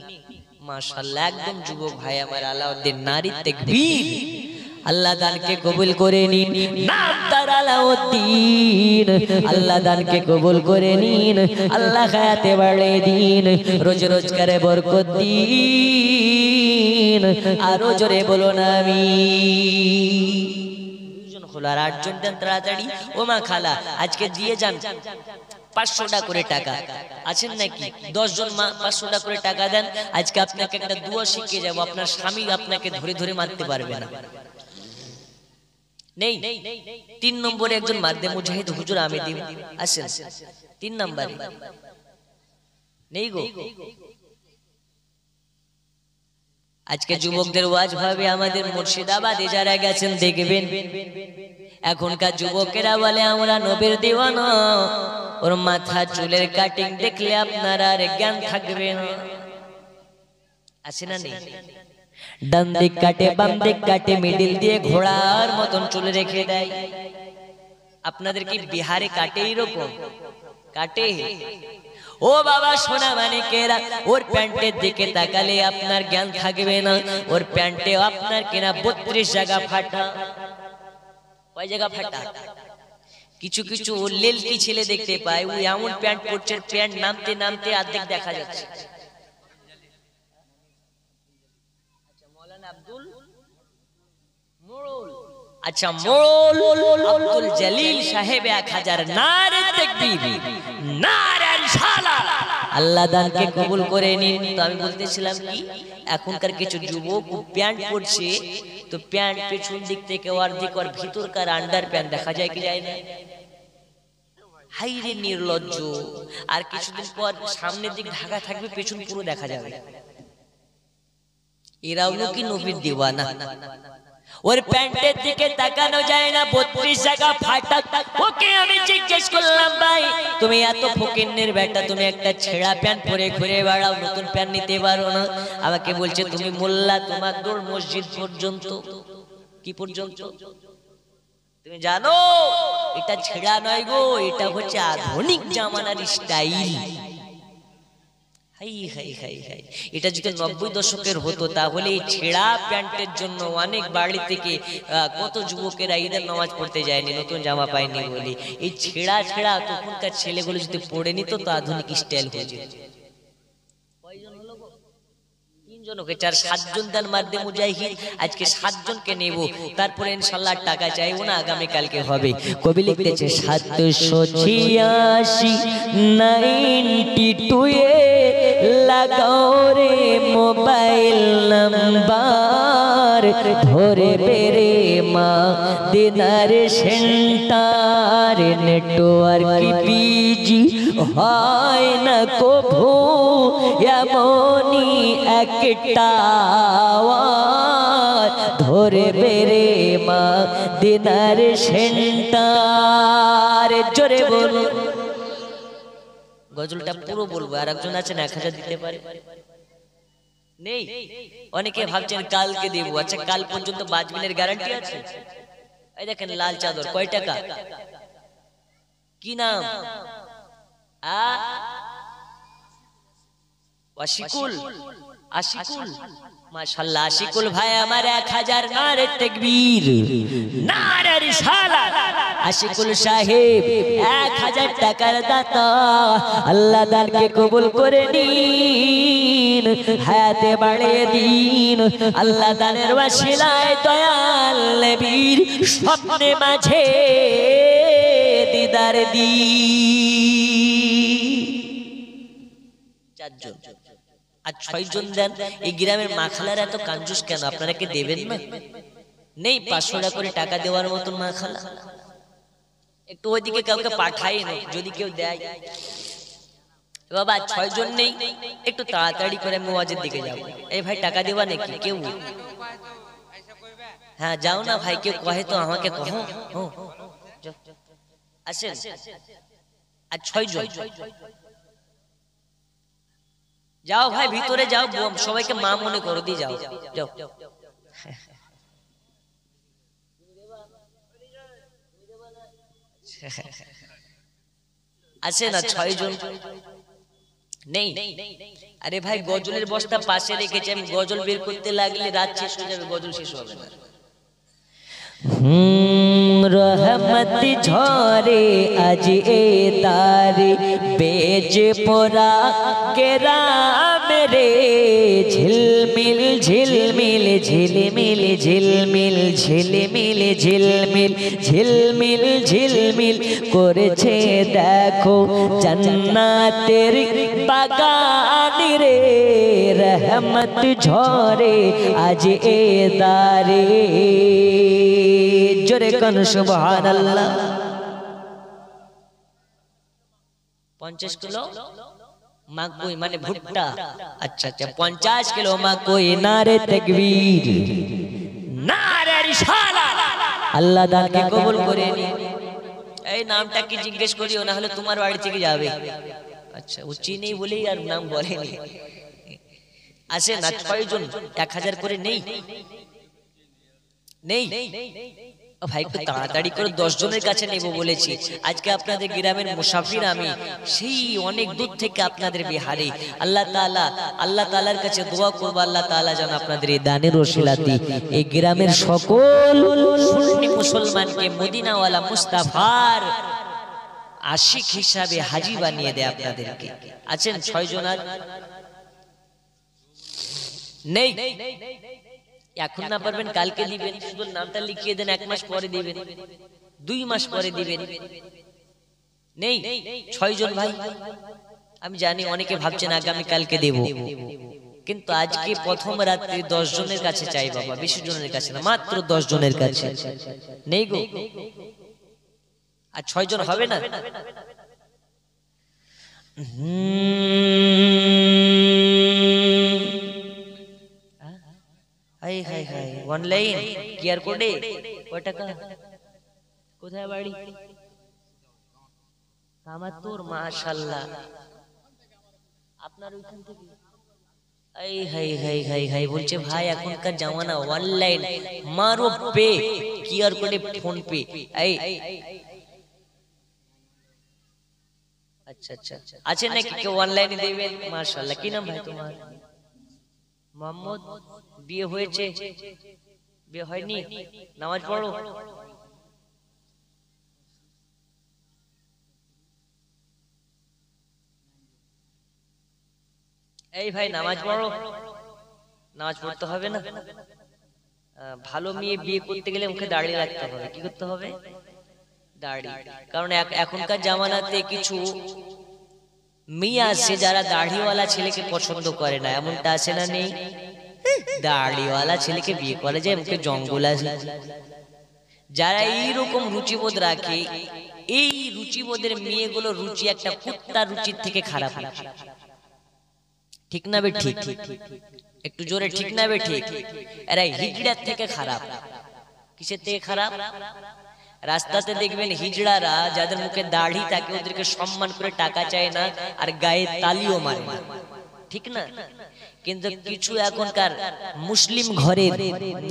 মাশাআল্লাহ একদম যুবক ভাই আমার আলাউদ্দিন। নারী তাকবীর। আল্লাহ দানকে কবুল করে নিন, নাম তার আলাউদ্দিন। আল্লাহ দানকে কবুল করে নিন, আল্লাহ হায়াতে বাড়িয়ে দিন, রোজ রোজগারে বরকত দিন। আরো জোরে বলুন আমিন। 2 জন হলো আর 8 জন দেন তাড়াতাড়ি। ও মা খালা আজকে দিয়ে যান 500 টাকা করে টাকা আছেন নাকি? 10 জন মা 500 টাকা করে টাকা দেন। আজকে আপনাকে একটা দোয়া শিখিয়ে যাব, আপনার স্বামী আপনাকে ধরে ধরে মারতে পারবে না। নেই 3 নম্বরে একজন মাদ্দে মুজাহিদ হুজুর আমি দিন আসেন 3 নম্বরে নেই গো। আজকে যুবকদের ওয়াজ ভাবে আমাদের মুর্শিদাবাদে যারা গেছেন দেখবেন এখনকার যুবকেরা বলে আমরা নবীর দিওয়ানা। ওর মাথা চুলের কাটিং দেখলে আপনার আর জ্ঞান থাকবে না। আছে না নেই? ডান দিক কাটে বাম দিক কাটে মিডিল দিয়ে ঘোড়ার মতন চুল রেখে দেয়। আপনাদের কি বিহারে কাটে এরকম? কাটে? ও বাবা সোনা মানিকেরা, ওর প্যান্টের দিকে তাকালে আপনার জ্ঞান থাকবে না। ওর প্যান্টে আপনার কিনা 32 জায়গা ফাটা। কয় জায়গা ফাটা? কিছু কিছু লেলকি ছেলে দেখতে পায়, ওই এমন প্যান্ট পরছে, প্যান্ট নামতে নামতে অর্ধেক দেখা যাচ্ছে। আচ্ছা, মোড়ল আব্দুল জলিল সাহেব 1000 নারে তাকবীর, নারে রিসালাত। আল্লাহ দানকে কবুল করে নিন। তো আমি বলতেছিলাম কি, এখনকার কিছু যুবক প্যান্ট পরছে, তো প্যান্ট পেছন দিক থেকে অর্ধেক আর ভিতরকার আন্ডার প্যান্ট দেখা যায় কি যায় না? হাইরে নির্লজ্জ। আর কিছুদিন পর সামনের দিক ঢাকা থাকবে, পেছন পুরো দেখা যাবে। এরাও কি নবীর দিওয়ানা? ওর প্যান্টের দিকে তাকানো যায় না, 32 জায়গা ফাটা। ওকে আমি জিজ্ঞেস করলাম, ভাই তুমি এত ফকিন্নের বেটা, তুমি একটা ছেঁড়া প্যান্ট পরে ঘুরে বেড়াও, নতুন প্যান্ট নিতে পারো না? আমাকে বলছে, তুমি মোল্লা, তোমার দৌড় মসজিদ পর্যন্ত। কি পর্যন্ত? তুমি জানো এটা ছেঁড়া নয় গো, এটা হচ্ছে আধুনিক জামানার style. High high high high, এটা যদি 90 দশকের হতো তাহলে এই ছেঁড়া প্যান্টের জন্য অনেক বাড়ি থেকে কত যুবকেরা ঈদের নামাজ পড়তে যায়নি, নতুন জামা পায়নি বলে। এই ছেঁড়া ছেঁড়া তখনকার ছেলেগুলো যদি পড়ে নিত তো আধুনিক স্টাইল হয়ে যেত। কয়জন হলো গো? 3 জন। ওকে 4-7 জন দান মারদে মুজাহিদ। আজকে 7 জনকে নেব, তারপরে ইনশাআল্লাহ টাকা চাইবো না, আগামী কালকে হবে। কবি লিখতেছে 786 92 এ লাগাও রে মোবাইল নাম্বার, ধরে বেরে মা দিনার সেন্টার। নেটওয়ার্ক বিজি হয় না কভু, এমনই একটা ধরে বেরে মা দিনার সেন্টার। জোরে বলো। গজলটা পুরো বলবো, আর একজন আছেন 1000 দিতে পারে? নেই। অনেকে ভাবছেন কালকে দেবো। আচ্ছা, কাল পর্যন্ত বাজবিনের গ্যারান্টি আছে? এই দেখেন লাল চাদর, কয় টাকা? কি নাম? আশিকুল। আশিকুল, মাশাআল্লাহ। আশিকুল ভাই আমার 1000 নারে তাকবীর, নারে রিসালাত। আশিকুল সাহেব 1000 টাকার দাতা। আল্লাহ দানকে কবুল করে নিন, হায়াতে বাড়িয়ে দিন। আল্লাহ দানের ওয়াসিলায় দয়াল নবীর স্বপ্নে মাঝে দিদার দিন। 4 জন আর 6 জন দেন। এই গ্রামের মাখালার এত কাঞ্জুস কেন? আপনারা কি দেবেন না? নেই 500 টাকা করে টাকা দেওয়ার মতন মাখালা? একটু ওইদিকে কাউকে পাঠাই না, যদি কেউ দেয়। বাবা 6 জন নেই, একটু তাড়াতাড়ি করে আমি ওয়াজের দিকে যাব। এই ভাই টাকা দেবা নাকি কেউ? হ্যাঁ যাও না ভাই, কেউ কহে তো আমাকে কহো। আসেন। আর 6 জন যাও ভাই, ভিতরে যাও, সবাইকে মা মনে করো, দিয়ে যাও যাও। আছে না 6 জন? নেই। আরে ভাই গজলের বস্তা পাশে রেখেছি, আমি গজল বের করতে লাগলে রাত শেষ হয়ে যাবে, গজল শেষ হবে না। रहमत झरे आज ए तारे बेज पोरा के राम रे झिलमिल झिलमिल झिलमिल झिलमिल झिलमिल झिलमिल झिलमिल झिलमिल করেছে দেখো জান্নাতের বাগান রে रहमत झरे आज ए तारे জোরে কোন সুবহানাল্লাহ। 50 কিলো মাকই মানে ভুট্টা। আচ্ছা আচ্ছা 50 কিলো মাকই। নারে তাকবীর, নারে রিসালাত। আল্লাহ দানকে কবুল করে নি। এই নামটা কি জিজ্ঞেস করিও না, হলে তোমার বাড়ি থেকে যাবে। আচ্ছা ও চিনি বলেই আর নাম বলেনি। আসে না 6 জন 1000 করে নেই। নেই ভাই একটু তাড়াতাড়ি করে 10 জনের কাছে নেব বলেছি। আজকে আপনাদের গ্রামের মুসাফির আমি, সেই অনেক দূর থেকে আপনাদের বিহারে। আল্লাহ তাআলার কাছে দোয়া করব, আল্লাহ তাআলা যেন আপনাদের এই দানের ওসিলাতে এই গ্রামের সকল সুন্নি মুসলমানকে মদিনাওয়ালা মুস্তাফার আশিক হিসাবে হাজী বানিয়ে দেয় আপনাদেরকে। আছেন 6 জন? আর নেই? এখন না পারবেন কালকে দিবেন, শুধু নামটা লিখিয়ে দেন, 1 মাস পরে দিবেন, 2 মাস পরে দিবেন। নেই 6 জন ভাই? আমি জানি অনেকে ভাবছেন আগামী কালকে দেব, কিন্তু আজকে প্রথম রাত্রি 10 জনের কাছে চাই বাবা, 20 জনের কাছে না, মাত্র 10 জনের কাছে। নেই গো? আর 6 জন হবে না? হাই হাই হাই, অনলাইন কিআর কোডে কয় টাকা? কোথায় বাড়ি? কামাতুর, মাশাআল্লাহ। আপনার ওইখান থেকে? High high high high high, বলছে ভাই এখনকার জামানা অনলাইন, মারো পে, কিআর কোডে ফোন পে। এই আচ্ছা আচ্ছা, আছে নাকি কেউ অনলাইনে দিবেন? মাশাআল্লাহ। কি নাম ভাই তোমার? মোহাম্মদ। বিয়ে হয়েছে? বিয়ে হয়নি? নামাজ পড়ো? এই ভাই নামাজ পড়ো? নামাজ পড়তে হবে না? ভালো মেয়ে বিয়ে করতে গেলে মুখে দাড়ি রাখতে হবে। কি করতে হবে? দাড়ি। কারণ এখনকার জামানাতে কিছু মেয়ে আছে যারা দাড়িওয়ালা ছেলেকে পছন্দ করে না, এমনটা আছে না? নেই? দাড়িওয়ালা ছেলেকে বিয়ে করে যায়, মুখে জঙ্গল আছে। যারা এইরকম রুচিবোধ রাখে, এই রুচিবোধের মেয়েগুলো রুচি একটা কুত্তার রুচির থেকে খারাপ। ঠিক না বে ঠিক? একটু জোরে ঠিক না বে ঠিক? এরা হিজড়ার থেকে খারাপ। কিসের থেকে খারাপ? রাস্তাতে দেখবেন হিজড়ারা যাদের মুখে দাড়ি থাকে ওদেরকে সম্মান করে টাকা চায় না, আর গায়ে তালিও মারে না, ঠিক না? কিন্তু কিছু এখনকার মুসলিম ঘরের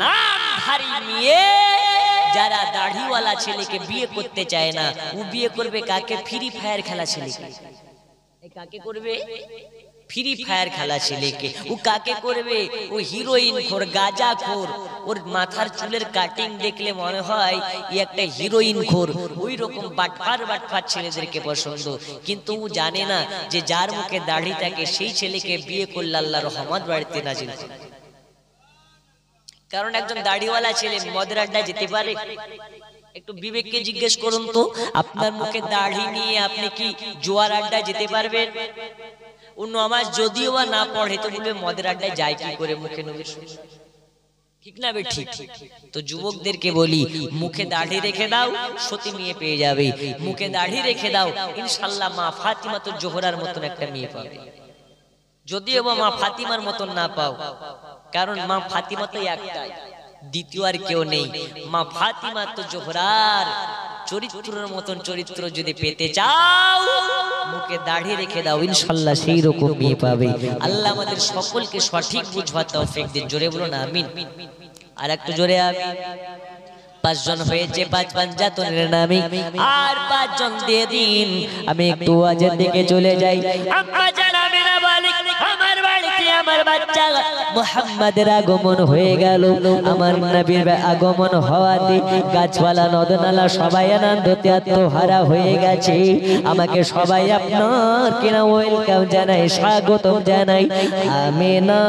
নামধারী মেয়ে যারা দাড়িওয়ালা ছেলেকে বিয়ে করতে চায় না, ও বিয়ে করবে কাকে? ফ্রি ফায়ার খেলা ছেলেকে। কাকে করবে? ফ্রি ফায়ার খেলা ছেলেকে। ও কাকে করবে? ও হিরোইন খোর, গাঁজা খোর। ওর মাথার চুলের কাটিং দেখলে মনে হয় ই একটা হিরোইন খোর। ওই রকম বাটপার ছেলেদেরকে পছন্দ। কিন্তু ও জানে না যে যার মুখে দাড়ি থাকে সেই ছেলেকে বিয়ে করলে আল্লাহর রহমত বাড়িতে নাজিল হয়। কারণ একজন দাড়িওয়ালা ছেলে মদের আড্ডায় যেতে পারে? একটু বিবেককে জিজ্ঞেস করুন তো, আপনার মুখে দাড়ি নিয়ে আপনি কি জোয়ার আড্ডায় যেতে পারবেন? ও নামাজ যদিও বা না পড়ে তো বলবে মদের আড্ডায় যায় কি করে, মুখে নবীর সুন্নাত। ঠিক না বে ঠিক? তো যুবকদেরকে বলি, মুখে দাড়ি রেখে দাও, সতী মেয়ে পেয়ে যাবে। মুখে দাড়ি রেখে দাও, ইনশাআল্লাহ মা ফাতিমা তো জোহরার মতন একটা মেয়ে পাবে। যদিও বা মা ফাতিমার মতন না পাও, কারণ মা ফাতিমা তো একটাই, দ্বিতীয় আর কেউ নেই। মা ফাতিমা তো জোহরার চরিত্রের মতন চরিত্র যদি পেতে চাও, মুখে দাড়ি রেখে দাও, ইনশাআল্লাহ সেই রকম মেয়ে পাবে। আল্লাহ আমাদের সকলকে সঠিক বুঝবার তৌফিক দিন। জোরে বলুন আমিন। আর একটু জোরে আমিন। 5 জন হয়েছে, 5 পাঞ্জাতনের নামে, আর 5 জন দিয়ে দিন। আমি একটু ওয়াজের দিকে চলে যাই। আম্মা জানাবে না বলি, আমার বাড়িতে আমার বাচ্চা মুহাম্মাদের আগমন হয়ে গেল। আমার নবীর আগমন হওয়াতে গাছপালা নদনালা সবাই আনন্দতে আত্মহারা হয়ে গেছে। আমাকে সবাই আপনার কিনা ওয়েলকাম জানাই, স্বাগতম জানাই। আমিনা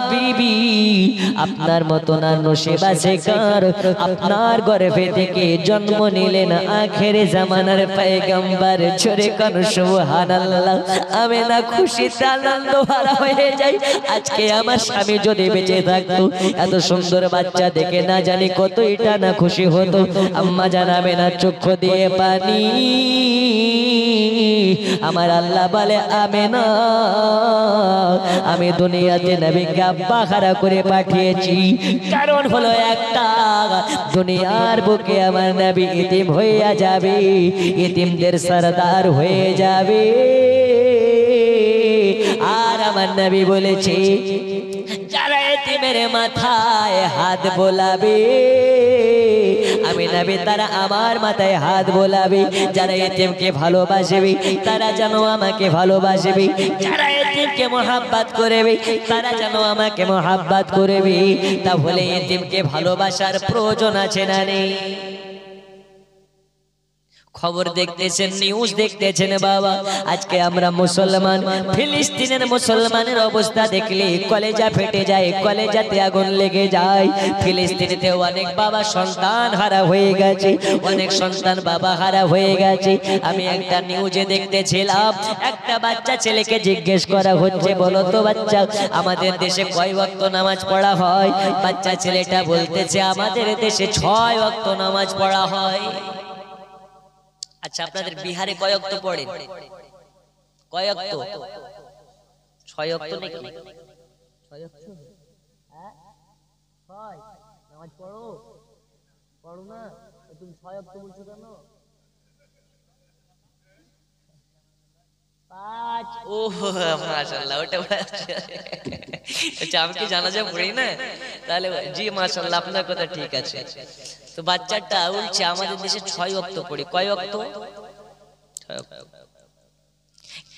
বিবি আপনার মতো না নসিবা শেখার, আপনার গর্ভে থেকে জন্ম নিলেন আখেরে জামানার পয়গম্বর। জোরে কোন সুবহানাল্লাহ। আমিনা খুশিতে আনন্দ ভরা হয়ে যায়। আজকে আমার স্বামী যদি বেঁচে থাকতো, এত সুন্দর বাচ্চা দেখে না জানি কতই টানা খুশি হতো। আম্মা জানাবে না চক্ষু দিয়ে পানি। আমার আল্লাহ বলে, আমিনা আমি দুনিয়াতে নবীকে আব্বা খারা করে পাঠিয়েছি, কারণ হলো একটা, দুনিয়ার বুকে আমার নবী ইতিম হয়ে যাবে, ইতিমদের সরদার হয়ে যাবে। আর আমার নবী বলেছে, যারা এতিম এতিমের মাথায় হাত বোলাবে, আমি নবী তারা আমার মাথায় হাত বোলাবে। যারা এতিমকে ভালোবাসবে তারা যেন আমাকে ভালোবাসবে, যারা এতিমকে মহাব্বত করবে তারা যেন আমাকে মহাব্বত করবে। তাহলে এতিমকে ভালোবাসার প্রয়োজন আছে না নেই? খবর দেখতেছেন, নিউজ দেখতেছেন বাবা, আজকে আমরা মুসলমান, ফিলিস্তিনের মুসলমানের অবস্থা দেখলে কলেজা ফেটে যায়, কলেজাতে আগুন লেগে যায়। ফিলিস্তিনেতে অনেক বাবা সন্তান হারা হয়ে গেছে, অনেক সন্তান বাবা হারা হয়ে গেছে। আমি একটা নিউজে দেখতেছিলাম, একটা বাচ্চা ছেলেকে জিজ্ঞেস করা হচ্ছে, বলো তো বাচ্চা, আমাদের দেশে কয় ওয়াক্ত নামাজ পড়া হয়? বাচ্চা ছেলেটা বলতেছে, আমাদের দেশে 6 ওয়াক্ত নামাজ পড়া হয়। আচ্ছা, আপনাদের বিহারে কয় ওয়াক্ত পড়ে? কয় ওয়াক্ত? 6 ওয়াক্ত নাকি? 6 ওয়াক্ত? হ্যাঁ 6 নামাজ পড়ো? পড়ো না? তুমি 6 ওয়াক্ত বলছো কেন? 5। ও মাশাআল্লাহ, ওটা আচ্ছা, আমি কি জানাজা পড়ি না? তাহলে জি মাশাআল্লাহ, আপনার কথা ঠিক আছে। তো বাচ্চাটা বলছে আমাদের দেশে 6 ওয়াক্ত পড়ি। কয় ওয়াক্ত? 6 ওয়াক্ত।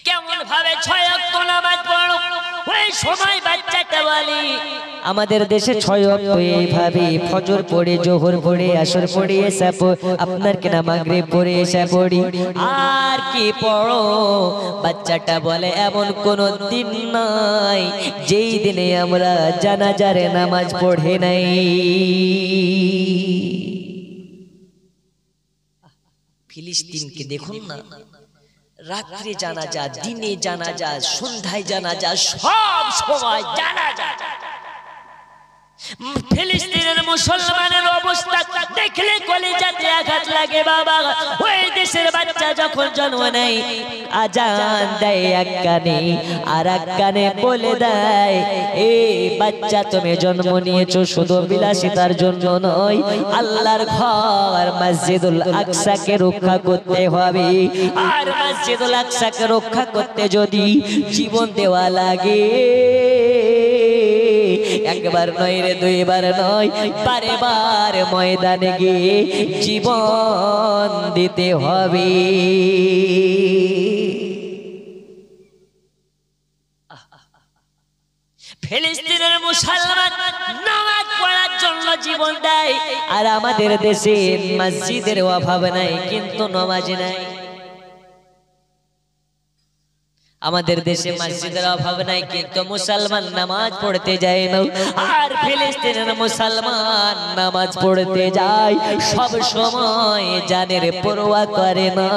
কেমন ভাবে 6 ওয়াক্ত নামাজ পড়ো? ওই সময় বাচ্চাটা বলে আমাদের দেশে 6 ওয়াক্ত এইভাবে ফজর পড়ে, জোহর পড়ে, আসর পড়ে, এশা আপনার কিনা মাগরিব পড়ে, এশা পড়ি, আর কি পড়ো? বাচ্চাটা বলে এমন কোন দিন নাই যেই দিনে আমরা জানাজার নামাজ পড়ে নাই। ফিলিস্তিনকে দেখুন না, রাত্রে জানাজা, দিনে জানাজা, সন্ধ্যায় জানাজা, সব সময় জানাজা। ফিলিস্তিনের মুসলমানের অবস্থা দেখলে কলিজাতে আঘাত লাগে বাবা। ওই দেশের বাচ্চা যখন জন্ম নেয়, আজান দেয় এক কানে, আর এক কানে বলে দেয়, এই বাচ্চা তুমি জন্ম নিয়েছো শুধু বিলাসিতার জন্য নয়, আল্লাহর ঘর মসজিদুল আকসাকে রক্ষা করতে হবে। আর মসজিদুল আকসাকে রক্ষা করতে যদি জীবন দেওয়া লাগে, একবার নয় রে, 2 বার নয়, বারে বার ময়দানে গিয়ে জীবন দিতে হবে। ফিলিস্তিনের মুসলমান নামাজ পড়ার জন্য জীবন দেয়, আর আমাদের দেশে মসজিদের অভাব নাই কিন্তু নামাজ নাই। আমাদের দেশে মসজিদের অভাব নাই কিন্তু মুসলমান নামাজ পড়তে যায় না। আর ফিলিস্তিনের মুসলমান নামাজ পড়তে যায়, সব সময় জানের পরোয়া করে না।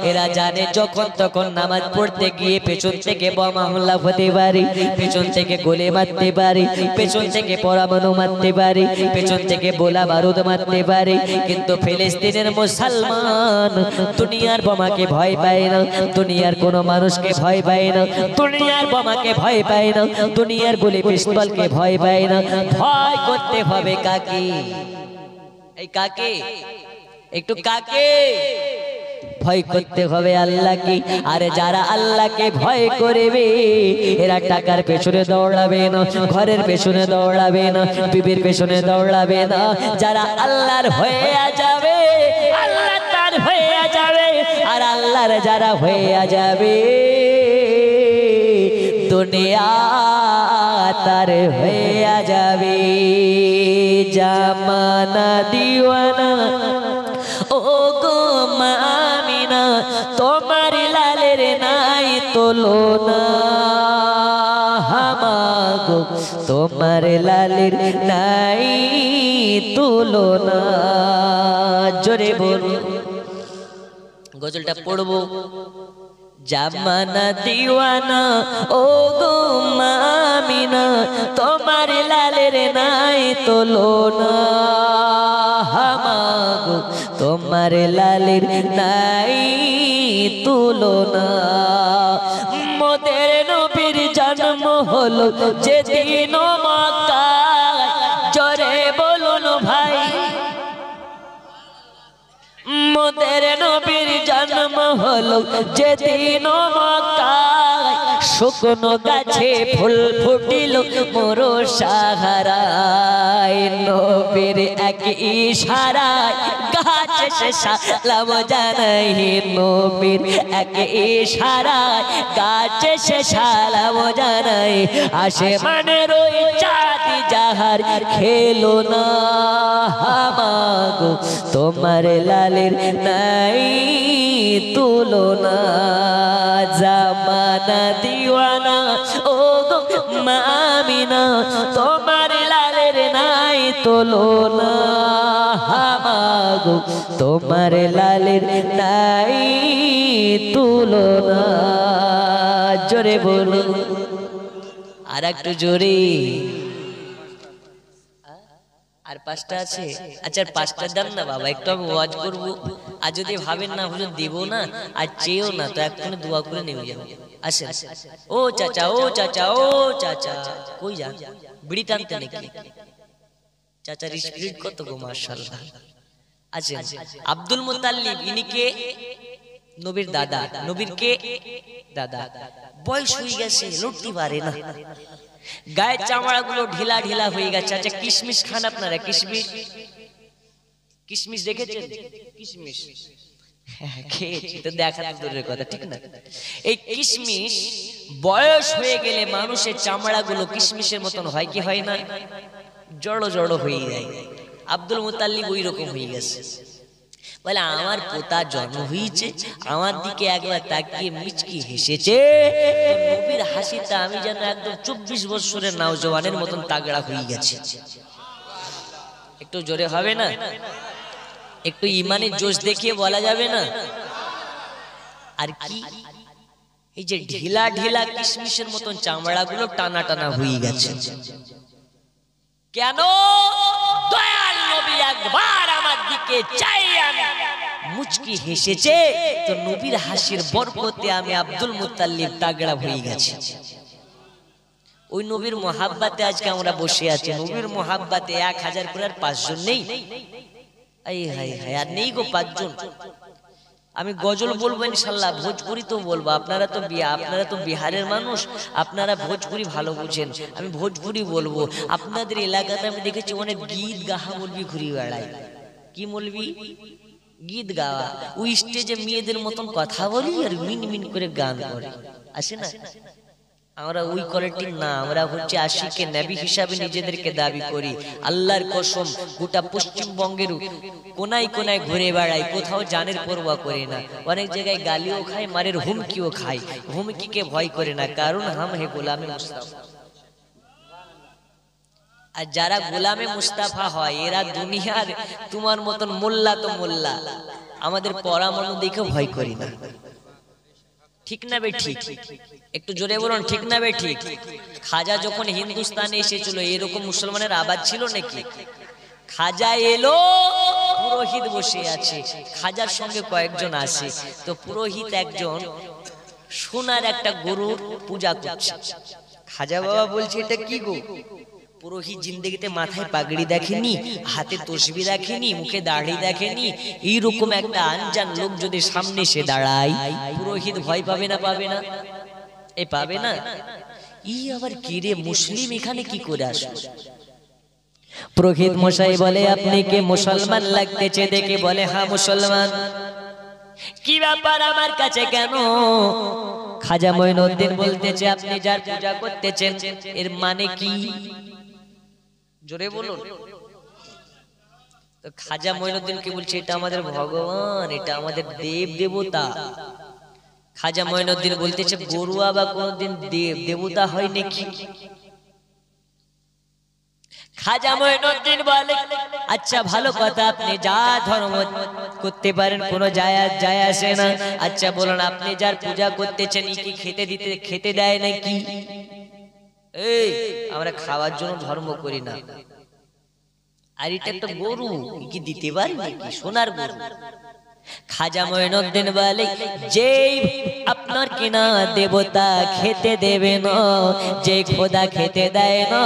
এরা জানে যখন তখন নামাজ পড়তে গিয়ে পেছন থেকে বোমা হামলা হতে পারে, পেছন থেকে গোলে মারতে পারে, পেছন থেকে পরমাণু মারতে পারে, পেছন থেকে গোলা বারুদ মারতে পারে। কিন্তু ফিলিস্তিনের মুসলমান দুনিয়ার বোমাকে ভয় পায় না, দুনিয়ার কোনো মানুষকে ভয় পায় না, দুনিয়ার বোমাকে ভয় পায় না, দুনিয়ার গুলি পিস্তলকে ভয় পায় না। ভয় করতে হবে কাকে? এই কাকে? একটু কাকে ভয় করতে হবে? আল্লাহকে। আর যারা আল্লাহকে ভয় করবে এরা টাকার পেছনে দৌড়াবে না, ঘরের পেছনে দৌড়াবে না, বিবির পেছনে দৌড়াবে না। যারা আল্লাহর হয়ে যাবে, আল্লাহ তার হয়ে যাবে। আর আল্লাহর যারা হয়ে যাবে, দুনিয়া তার হয়ে যাবে। জামানা দিওয়ানা ও গো মামিনা, তোমার লালের নাই তুলনা। হামাগো তোমার লালের নাই তুলনা। জোরে বলো, গজলটা পড়বো। জামানা দিওয়ানা ও গো মামিনা, তোমার লালের নাই তুলনা। হামাগো তোমার লালের নাই তুলনা। মোদের নবীর জন্ম হলো যেদিন মক্কায়, জোরে বলুন ভাই। মোদের নবীর জন্ম হলো যেদিন মক্কায়, শুকনো গাছে ফুল ফুটিল মোর সাহারায় নবীর এক ইশারায় গাছে সে সালাম জানাই নবীর এক ইশারায় গাছে সে সালাম জানাই আসমানের ওই চাঁদ যাহার খেলো না হামাগো তোমার লালের নাই তুলনা জামানা দিওয়ানা ও গো মামিনা তোমার লালের নাই তুলনা হামাগো তোমার লালের নাই তুলনা জোরে বলো আর একটু জোরে আর পাঁচটা আছে আচ্ছা পাঁচটার দাম না বাবা একটু আমি ওয়াজ করবো আর যদি ভাবেন না হুজুর দেব না আর চেয়েও না তো এক্ষুনি দোয়া করে নেমে যাবো আসেন ও চাচা ও চাচা ও চাচা কই যান বিড়ি টানতে নাকি চাচার স্পিরিট কত গো মাশাআল্লাহ আচ্ছা আব্দুল মুত্তালিব ইনি কে নবীর দাদা নবীর কে দাদা বয়স হয়ে গেছে লড়তে পারে না গায়ের চামড়া গুলো ঢিলা ঢিলা হয়ে গেছে আচ্ছা কিশমিশ খান আপনারা কিশমিশ কিশমিশ দেখেছেন কিশমিশ খেয়েছি তো দেখা তো দূরের কথা ঠিক না এই কিশমিশ বয়স হয়ে গেলে মানুষের চামড়া গুলো কিশমিশের মতন হয় কি হয় না জড়ো জড়ো হয়ে যায় আব্দুল মুত্তালিব ওই রকম হয়ে গেছে বলে আমার পোতা জন্ম হয়েছে আমার দিকে একবার তাকিয়ে মিচকি হেসেছে নবীর হাসিটা আমি যেন একদম 24 বছরের নওজওয়ানের মতন তাগড়া হয়ে গেছে একটু জোরে হবে না একটু ইমানের জোশ দেখিয়ে বলা যাবে না আর কি এই যে ঢিলা ঢিলা কিশমিশের মতন চামড়া গুলো টানা টানা হয়ে গেছে কেন দয়াল নবী একবার আমার দিকে চাইয়া মুচকি হেসেছে তো নবীর হাসির বরকতে আমি আব্দুল মুত্তালিব তাগড়া হয়ে গেছে ওই নবীর মোহাব্বতে আজকে আমরা বসে আছি নবীর মোহাব্বতে 1000 করে আর 5 জন নেই এই হায় হায় আর নেই গো 5 জন আমি গজল বলবো ইনশাআল্লাহ ভোজপুরি তো বলবো আপনারা তো বিহারের মানুষ আপনারা ভোজপুরি ভালো বুঝেন আমি ভোজপুরি বলবো আপনাদের এলাকাতে আমি দেখেছি অনেক গীত গাহা মৌলবি ঘুরে বেড়ায় কি মৌলবি গীত গাওয়া ওই স্টেজে মেয়েদের মতন কথা বলি আর মিন মিন করে গান করে আসে না আমরা ওই কোয়ালিটির না আমরা হচ্ছে আশিকে নবী হিসাবে নিজেদেরকে দাবি করি আল্লাহর কসম গোটা পশ্চিমবঙ্গের কোনায় কোনায় ঘুরে বেড়াই কোথাও জানের পরোয়া করে না অনেক জায়গায় গালিও খায় মারের হুমকিও খায় হুমকিকে ভয় করে না কারণ হাম হে গোলামে মুস্তাফা আর যারা গোলামে মুস্তাফা হয় এরা দুনিয়ার তোমার মতন মোল্লা তো মোল্লা আমাদের পরামর্শ দেখে ভয় করি না ঠিক না বে ঠিক একটু জোরে বলুন ঠিক না বে ঠিক খাজা যখন হিন্দুস্তানে এসেছিল এরকম মুসলমানের আবাদ ছিল নাকি খাজা এলো পুরোহিত বসে আছে খাজার সঙ্গে কয়েকজন আছে তো পুরোহিত একজন সোনার একটা গরুর পূজা করছে খাজা বাবা বলছে এটা কি গো পুরোহিত জিন্দেগিতে মাথায় পাগড়ি দেখেনি হাতে তসবি দেখেনি মুখে দাড়ি দেখেনি এইরকম একটা আনজান লোক যদি সামনে এসে দাঁড়ায় পুরোহিত ভয় পাবে না এ পাবে না ই আবার কি রে মুসলিম এখানে কি করে আসলো পুরোহিত মশাই বলে আপনি কি মুসলমান লাগতেছে দেখে বলে হ্যাঁ মুসলমান কি ব্যাপার আমার কাছে কেন খাজা মঈনুদ্দিন বলতেছে আপনি যার পূজা করতেছেন এর মানে কি জোরে বলুন তো খাজা মঈনুদ্দিন কি বলছে এটা আমাদের ভগবান এটা আমাদের দেব দেবতা খাজা মঈনুদ্দিন বলতেছে গরু আবার কোনদিন দেব দেবতা হয় নাকি খাজা মঈনুদ্দিন বলে আচ্ছা ভালো কথা আপনি যা ধর্ম করতে পারেন কোনো যায় আসে না আচ্ছা বলুন আপনি যার পূজা করতেছেন কি খেতে দেয় নাকি এই আমরা খাওয়ার জন্য ধর্ম করি না আর এটা একটা গরু কি দিতে পারি নাকি সোনার গরু খাজা মঈনুদ্দিন বলে যে আপনার কিনা দেবতা খেতে দেবে না যে খোদা খেতে দেয় না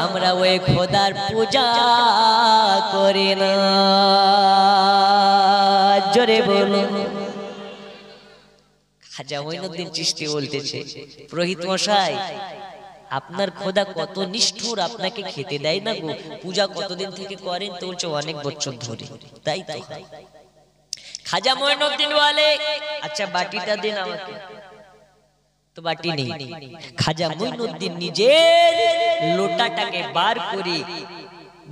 আমরা ওই খোদার পূজা করি না জোরে বলুন খাজা মঈনুদ্দিন চিশতি বলতেছে, পুরোহিত মশাই আপনার খোদা কত নিষ্ঠুর, আপনাকে খেতে দেয় না গো। পূজা কতদিন থেকে করেন? তো বলছে অনেক বছর ধরে। তাই তো। খাজা মঈনুদ্দিন বলে আচ্ছা বাটিটা দিন আমাকে। তো বাটি নেই। খাজা মঈনুদ্দিন নিজের লোটাটাকে বার করে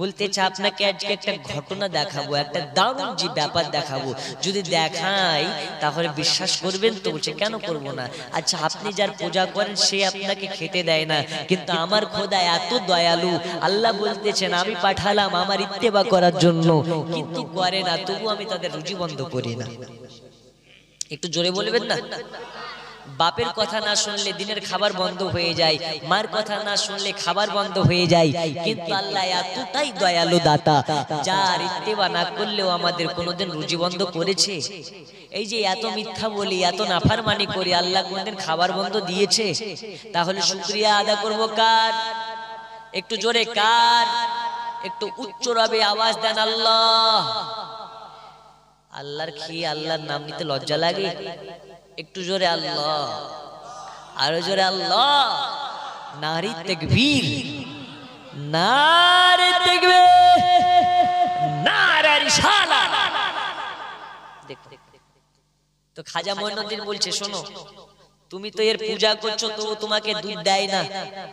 বলতেছে আপনাকে আজকে একটা ঘটনা দেখাবো, একটা দারুণ যে ব্যাপার দেখাবো, যদি দেখাই তাহলে বিশ্বাস করবেন? তো বলছে কেন করবো না। আচ্ছা আপনি যার পূজা করেন সে আপনাকে খেতে দেয় না, কিন্তু আমার খোদা এত দয়ালু, আল্লাহ বলতেছেন আমি পাঠালাম আমার ইত্তেবা করার জন্য, কিন্তু করে না, তবু আমি তাদের রুজি বন্ধ করি না। একটু জোরে বলবেন না? বাপের কথা না শুনলে দিনের খাবার বন্ধ হয়ে যায়, মার কথা না শুনলে খাবার বন্ধ হয়ে যায়, কিন্তু আল্লাহ এতটাই দয়ালু দাতা, যার ইত্তেবা না করলেও আমাদের কোনোদিন রুজি বন্ধ করেছে? এই যে এত মিথ্যা বলি, এত নাফরমানি করি, আল্লাহ কোনদিন খাবার বন্ধ দিয়েছে? তাহলে শুকরিয়া আদা করব কার? একটু জোরে কার? একটু উচ্চ রবে আওয়াজ দেন আল্লাহ। আল্লাহর কি আল্লাহর নাম নিতে লজ্জা লাগে? একটু জোরে আল্লাহ, আরো জোরে আল্লাহ। নারী তাকবীর, নারে তাকবীর, নারে রিসালাত। তো খাজা মঈনুদ্দিন বলছে শোনো, তুমি তো এর পূজা করছো, তো তোমাকে দুধ দেয় না,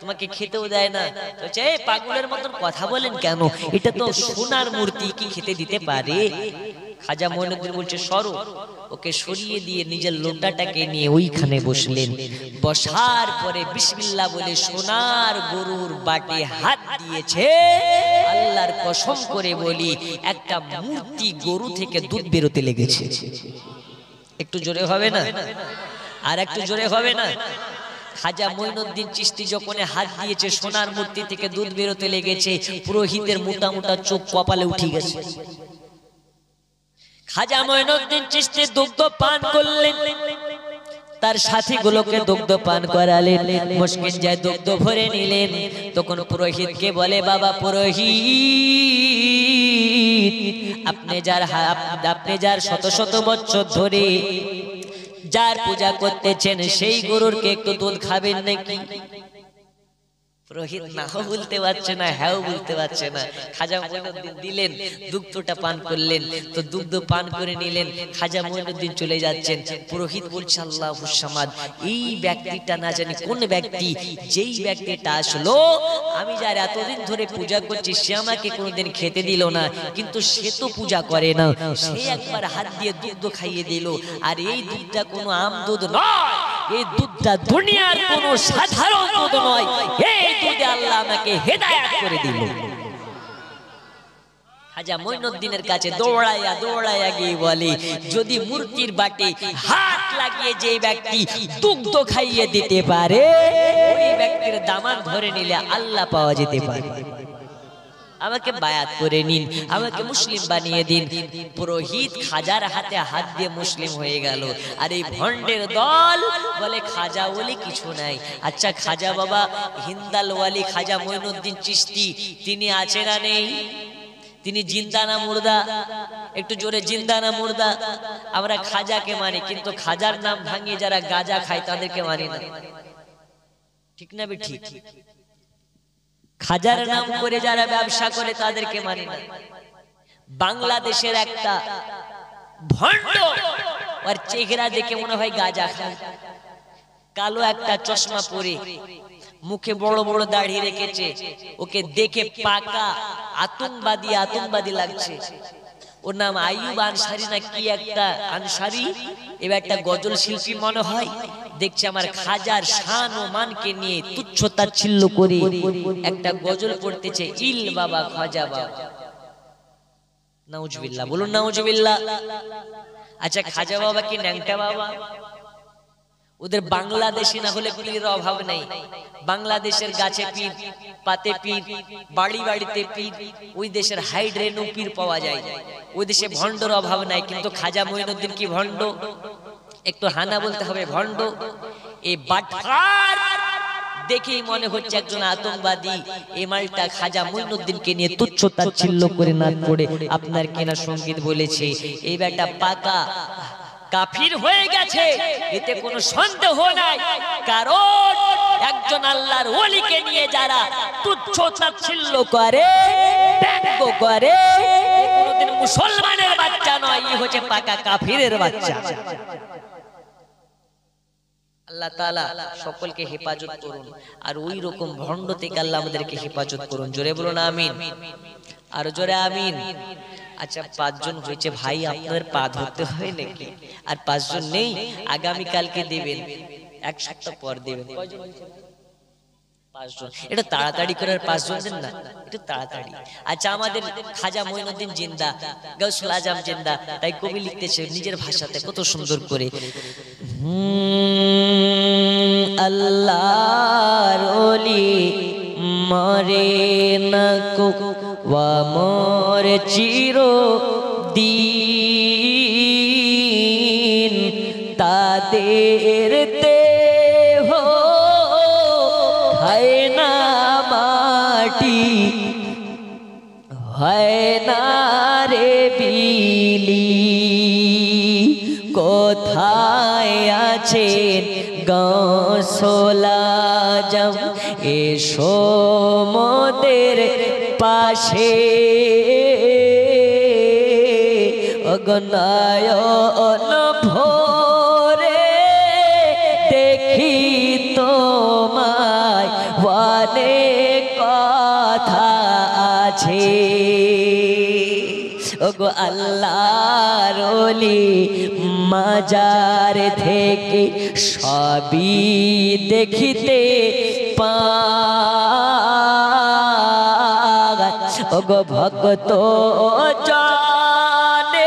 তোমাকে খেতেও দেয় না। বলছে এই পাগলের মতন কথা বলেন কেন? এটা তো সোনার মূর্তি, কি খেতে দিতে পারে? খাজা মঈনুদ্দিন বলছে সরো। ওকে সরিয়ে দিয়ে নিজের লোটাটাকে নিয়ে ওইখানে বসলেন। বসার পরে বিসমিল্লাহ বলে সোনার গরুর বাটে হাত দিয়েছে। আল্লাহর কসম করে বলি একটা মূর্তি গরু থেকে দুধ বেরোতে লেগেছে। একটু জোরে হবে না? আর একটু জোরে হবে না? খাজা মঈনুদ্দিন চিশতি যখন হাত দিয়েছে সোনার মূর্তি থেকে দুধ বেরোতে লেগেছে, পুরোহিতের মোটা মোটা চোখ কপালে উঠে গেছে। খাজা মঈনুদ্দিন চিশতি দুগ্ধ পান করলেন, তার সাথীগুলোকে দুগ্ধ পান করালেন, মুশকিল যায় দুগ্ধ ভরে নিলেন। তখন পুরোহিতকে বলে বাবা পুরোহিত, আপনি যার শত শত বছর ধরে যার পূজা করতেছেন সেই গরুরকে একটু দুধ খাবেন নাকি? পুরোহিত নাও বলতে পারছে না, হ্যাঁ বলতে পারছে না। খাজা মঈনুদ্দিন দিলেন, দুগ্ধটা পান করলেন। তো দুগ্ধ পান করে নিলেন, খাজা মঈনুদ্দিন চলে যাচ্ছেন। পুরোহিত বলছে আল্লাহুস সামাদ, এই ব্যক্তিটা না জানি কোন ব্যক্তি, যেই ব্যক্তিটা আসলো আমি যার এতদিন ধরে পূজা করছি সে আমাকে কোনোদিন খেতে দিল না, কিন্তু সে তো পূজা করে না, সে একবার হাত দিয়ে দুধ খাইয়ে দিল। আর এই দুধটা কোনো আম দুধ নয়, এই দুধটা দুনিয়ার কোনো সাধারণ দুধ নয়, এই দুধে আল্লাহ আমাকে হেদায়েত করে দিল। খাজা মঈনুদ্দিনের কাছে দৌড়াইয়া দৌড়াইয়া গিয়ে বলে যদি মূর্তির বাটে হাত লাগিয়ে যে ব্যক্তি দুগ্ধ খাইয়ে দিতে পারে ওই ব্যক্তির দামান ধরে নিলে আল্লাহ পাওয়া যেতে পারে, আমাকে বায়াত করে নিন, আমাকে মুসলিম বানিয়ে দিন। পুরোহিত খাজার হাতে হাত দিয়ে মুসলিম হয়ে গেল। আর এই ভণ্ডের দল বলে খাজা ওলি কিছু নাই। আচ্ছা খাজা বাবা হিন্দাল ওয়ালি খাজা মঈনুদ্দিন চিশতি তিনি আছে না নেই? তিনি জিন্দা না মুর্দা? একটু জোরে জিন্দা না মুর্দা? আমরা খাজাকে মানি, কিন্তু খাজার নাম ভাঙিয়ে যারা গাঁজা খায় তাদেরকে মানি না, ঠিক না? ঠিক। খাজার নাম করে যারা ব্যবসা করে তাদেরকে মানি না। বাংলাদেশের একটা ভণ্ড, আর চেহারা দেখে মনে হয় গাঁজা খায়, কালো একটা চশমা পরে, মুখে বড় বড় দাড়ি রেখেছে, ওকে দেখে পাকা আতঙ্কবাদী লাগছে। ওর নাম আইয়ুব আনসারী না কি একটা আনসারী, এবার একটা গজল শিল্পী মনে হয়। দেখছে আমার খাজার শান ও মানকে নিয়ে তুচ্ছ-তাচ্ছিল্য করে একটা গজল পড়তেছে, ইল বাবা খাজা বাবা। নাউজুবিল্লাহ, বলুন নাউজুবিল্লাহ। আচ্ছা খাজা বাবা কি ন্যাংটা বাবা? ওদের বাংলাদেশি না হলে পীরের অভাব নেই। বাংলাদেশের গাছে পীর, পাতে পীর, বাড়ি বাড়িতে পীর, ওই দেশের হাইড্রেনও পীর পাওয়া যায়, ওই দেশে ভণ্ডর অভাব নাই। কিন্তু খাজা মঈনুদ্দিন কি ভণ্ড? একটু হানা বলতে হবে, ভণ্ড। এই বাটপার দেখেই মনে হচ্ছে একজন আতঙ্কবাদী। এই মালটা খাজা মঈনুদ্দিনকে নিয়ে তুচ্ছ-তাচ্ছিল্য করে নাচ পড়ে আপনার কেনা সঙ্গীত বলেছে। এই ব্যাটা পাকা কাফির হয়ে গেছে, এতে কোনো সন্দেহ নাই। কারণ একজন আল্লাহর ওলিকে নিয়ে যারা তুচ্ছ তাচ্ছিল্য করে, ব্যঙ্গ করে, কোনদিন মুসলমানের বাচ্চা নয়, ই হচ্ছে পাকা কাফিরের বাচ্চা। আল্লাহ তাআলা সকলকে হেফাজত করুন, আর ওই রকম ভণ্ড থেকে আল্লাহ আমাদেরকে হেফাজত করুন। জোরে বলুন আমিন, আর জোরে আমিন। আচ্ছা, 5 জন হয়েছে ভাই, আপনাদের পা ধরতে হয় নাকি? আর 5 জন নেই, আগামী কালকে দেবেন, 1 সপ্তাহ পর দেবেন। 5 জন, এটা তাড়াতাড়ি করে, আর 5 জন দেন না, একটু তাড়াতাড়ি। আচ্ছা, আমাদের খাজা মঈনুদ্দিন জিন্দা, গাউসুল আজম জিন্দা, তাই কবি লিখতেছে নিজের ভাষাতে কত সুন্দর করে, আল্লাহর ওলি মরে না কো ওয়া মোর চিরদিন, তাদের দেহ হয় না মাটি, হয় না রে বিলি, কোথায় আছেন গাউসুল আজম, এসো মোদের পাশে, অগনায়ন ভোরে দেখি তোমায়, অনেক কথা আছে, ওগো আল্লাহর ওলি মাজার থেকে সবই দেখিতে পাই, ওগো ভক্ত জনের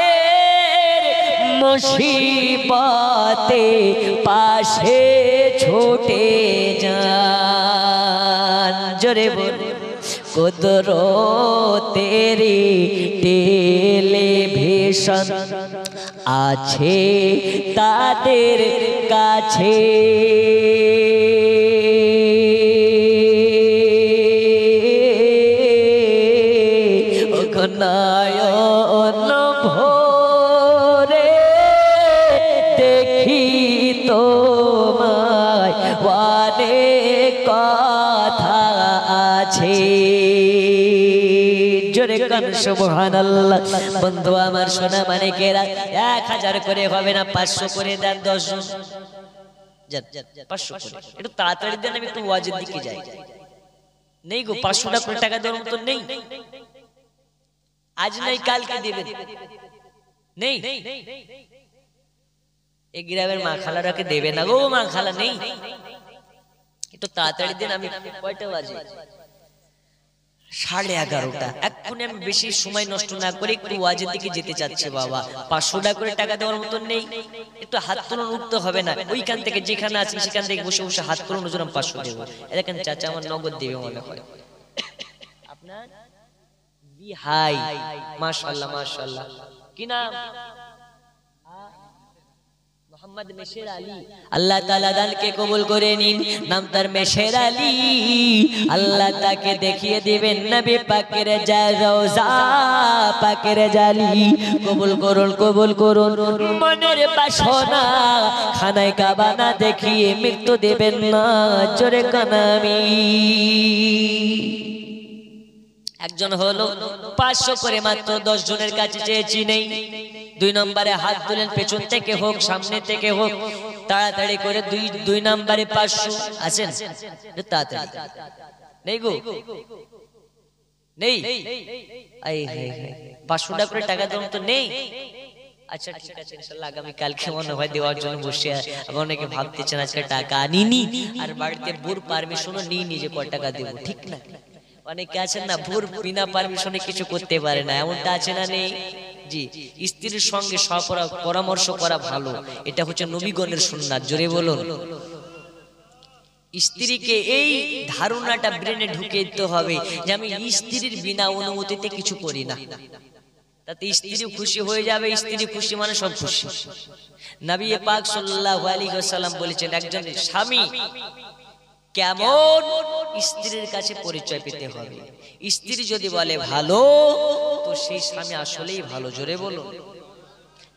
মুসিবতে পাশে ছুটে যান। জোরে বল, কুদরতেরি টেলিভিশন আছে তাদের কাছে, নয়ন ভোরে দেখি তোমায়, অনেক কথা আছে। জোরে কান সুবহানাল্লাহ। বন্ধু আমার সোনা মানিকেরা, 1000 করে হবে না, 500 করে দেন 10 জন, 500 করে, একটু তাড়াতাড়ি দেন, আমি একটু ওয়াজের দিকে যাই। নেই গো, 500 করে টাকা দেওয়ার মতো নেই, আজ নাই কালকে দেবেন, নেই। এই গ্রামের মা খালারাকে দেবে না গো, মা খালা নেই, একটু তাড়াতাড়ি দেন। আমি কয়টা বাজে? 11:30। এক্ষুনি আমি বেশি সময় নষ্ট না করে একটু ওয়াজের দিকে যেতে চাচ্ছি বাবা। 500 টাকা করে টাকা দেওয়ার মতন নেই, একটু হাত তুলুন, উঠতে হবে না, ওইখান থেকে যেখানে আছেন সেখান থেকে বসে বসে হাত তুলুন, ওজন 500 দেবো। দেখেন চাচা আমার নগদ দেবে মনে হয়। আপনার বিহাই, মাশাআল্লাহ মাশাআল্লাহ, কি নাম? মোহাম্মদ মেশের আলী। আল্লাহ তাআলা দানকে কবুল করে নিন। নাম তার মেশের আলী। আল্লাহ তাকে দেখিয়ে দিবেন নবী পাকের রওজা পাকের জালি। কবুল করুন, কবুল করুন মনের বাসনা, খানায় কাবা না দেখিয়ে মৃত্যু দেবেন না। জোরে কানামি। একজন হলো 500 করে মাত্র 10 জনের কাছে চেয়েছি, নেই। 2 নম্বরে হাত তুলেন, পেছন থেকে হোক সামনে থেকে হোক, তাড়াতাড়ি করে 2 নম্বরে 500 আছেন, তাড়াতাড়ি। নেই গো, নেই। 500 টাকা করে টাকা দাম তো নেই। আচ্ছা ঠিক আছে, ইনশাআল্লাহ আগামী কালকে মনে হয় দেওয়ার জন্য বসে। অনেকে ভাবতেছেন আজকে টাকা আনিনি, আর বাড়িতে বুর পারমিশনও নিই নিজে কত টাকা দেবো, ঠিক না? অনেকে আছেন না, ভোর বিনা পারমিশনে কিছু করতে পারে না, এমনটা আছে না? নেই জি। স্ত্রীর সঙ্গে পরামর্শ করা ভালো, এটা হচ্ছে নবীগণের সুন্নাত। জোরে বলুন। স্ত্রীকে এই ধারণাটা ব্রেনে ঢুকে দিতে হবে যে আমি স্ত্রীর বিনা অনুমতিতে কিছু করি না, তাতে স্ত্রী খুশি হয়ে যাবে। স্ত্রী খুশি মানে সব খুশি। নবী পাক সাল্লাল্লাহু আলাইহি ওয়াসাল্লাম বলেছেন, একজন স্বামী কেমন স্ত্রীর কাছে পরিচয় পেতে হবে। স্ত্রী যদি বলে ভালো, তো সেই স্বামী আসলেই ভালো। জোরে বলুন।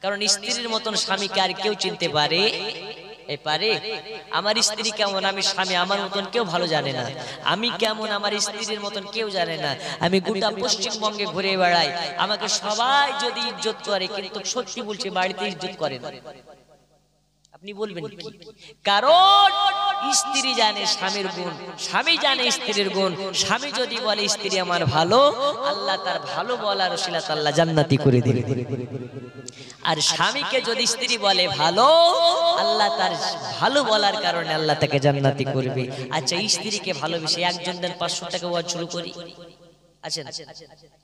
কারণ স্ত্রীর মতন স্বামীকে আর কেউ চিনতে পারে পারে? আমার স্ত্রী কেমন, আমি স্বামী আমার মতন কেউ ভালো জানে না। আমি কেমন, আমার স্ত্রীর মতন কেউ জানে না। আমি গোটা পশ্চিমবঙ্গে ঘুরে বেড়াই, আমাকে সবাই যদি ইজ্জত করে, কিন্তু সত্যি বলছে বাড়িতে ইজ্জত করে না। আপনি বলবেন কি? কারণ স্ত্রী জানে স্বামীর গুণ, স্বামী জানে স্ত্রীর গুণ। স্বামী যদি বলে স্ত্রী আমার ভালো, আল্লাহ তার ভালো বলার ওসিলাত আল্লাহ জান্নাতি করে দিবে। আর স্বামীকে যদি স্ত্রী বলে ভালো, আল্লাহ তার ভালো বলার কারণে আল্লাহ তাকে জান্নাতি করবে। আচ্ছা, স্ত্রীকে ভালোবেসে একজন দেন 500 টাকা ওয়াজ শুরু করি। আছেন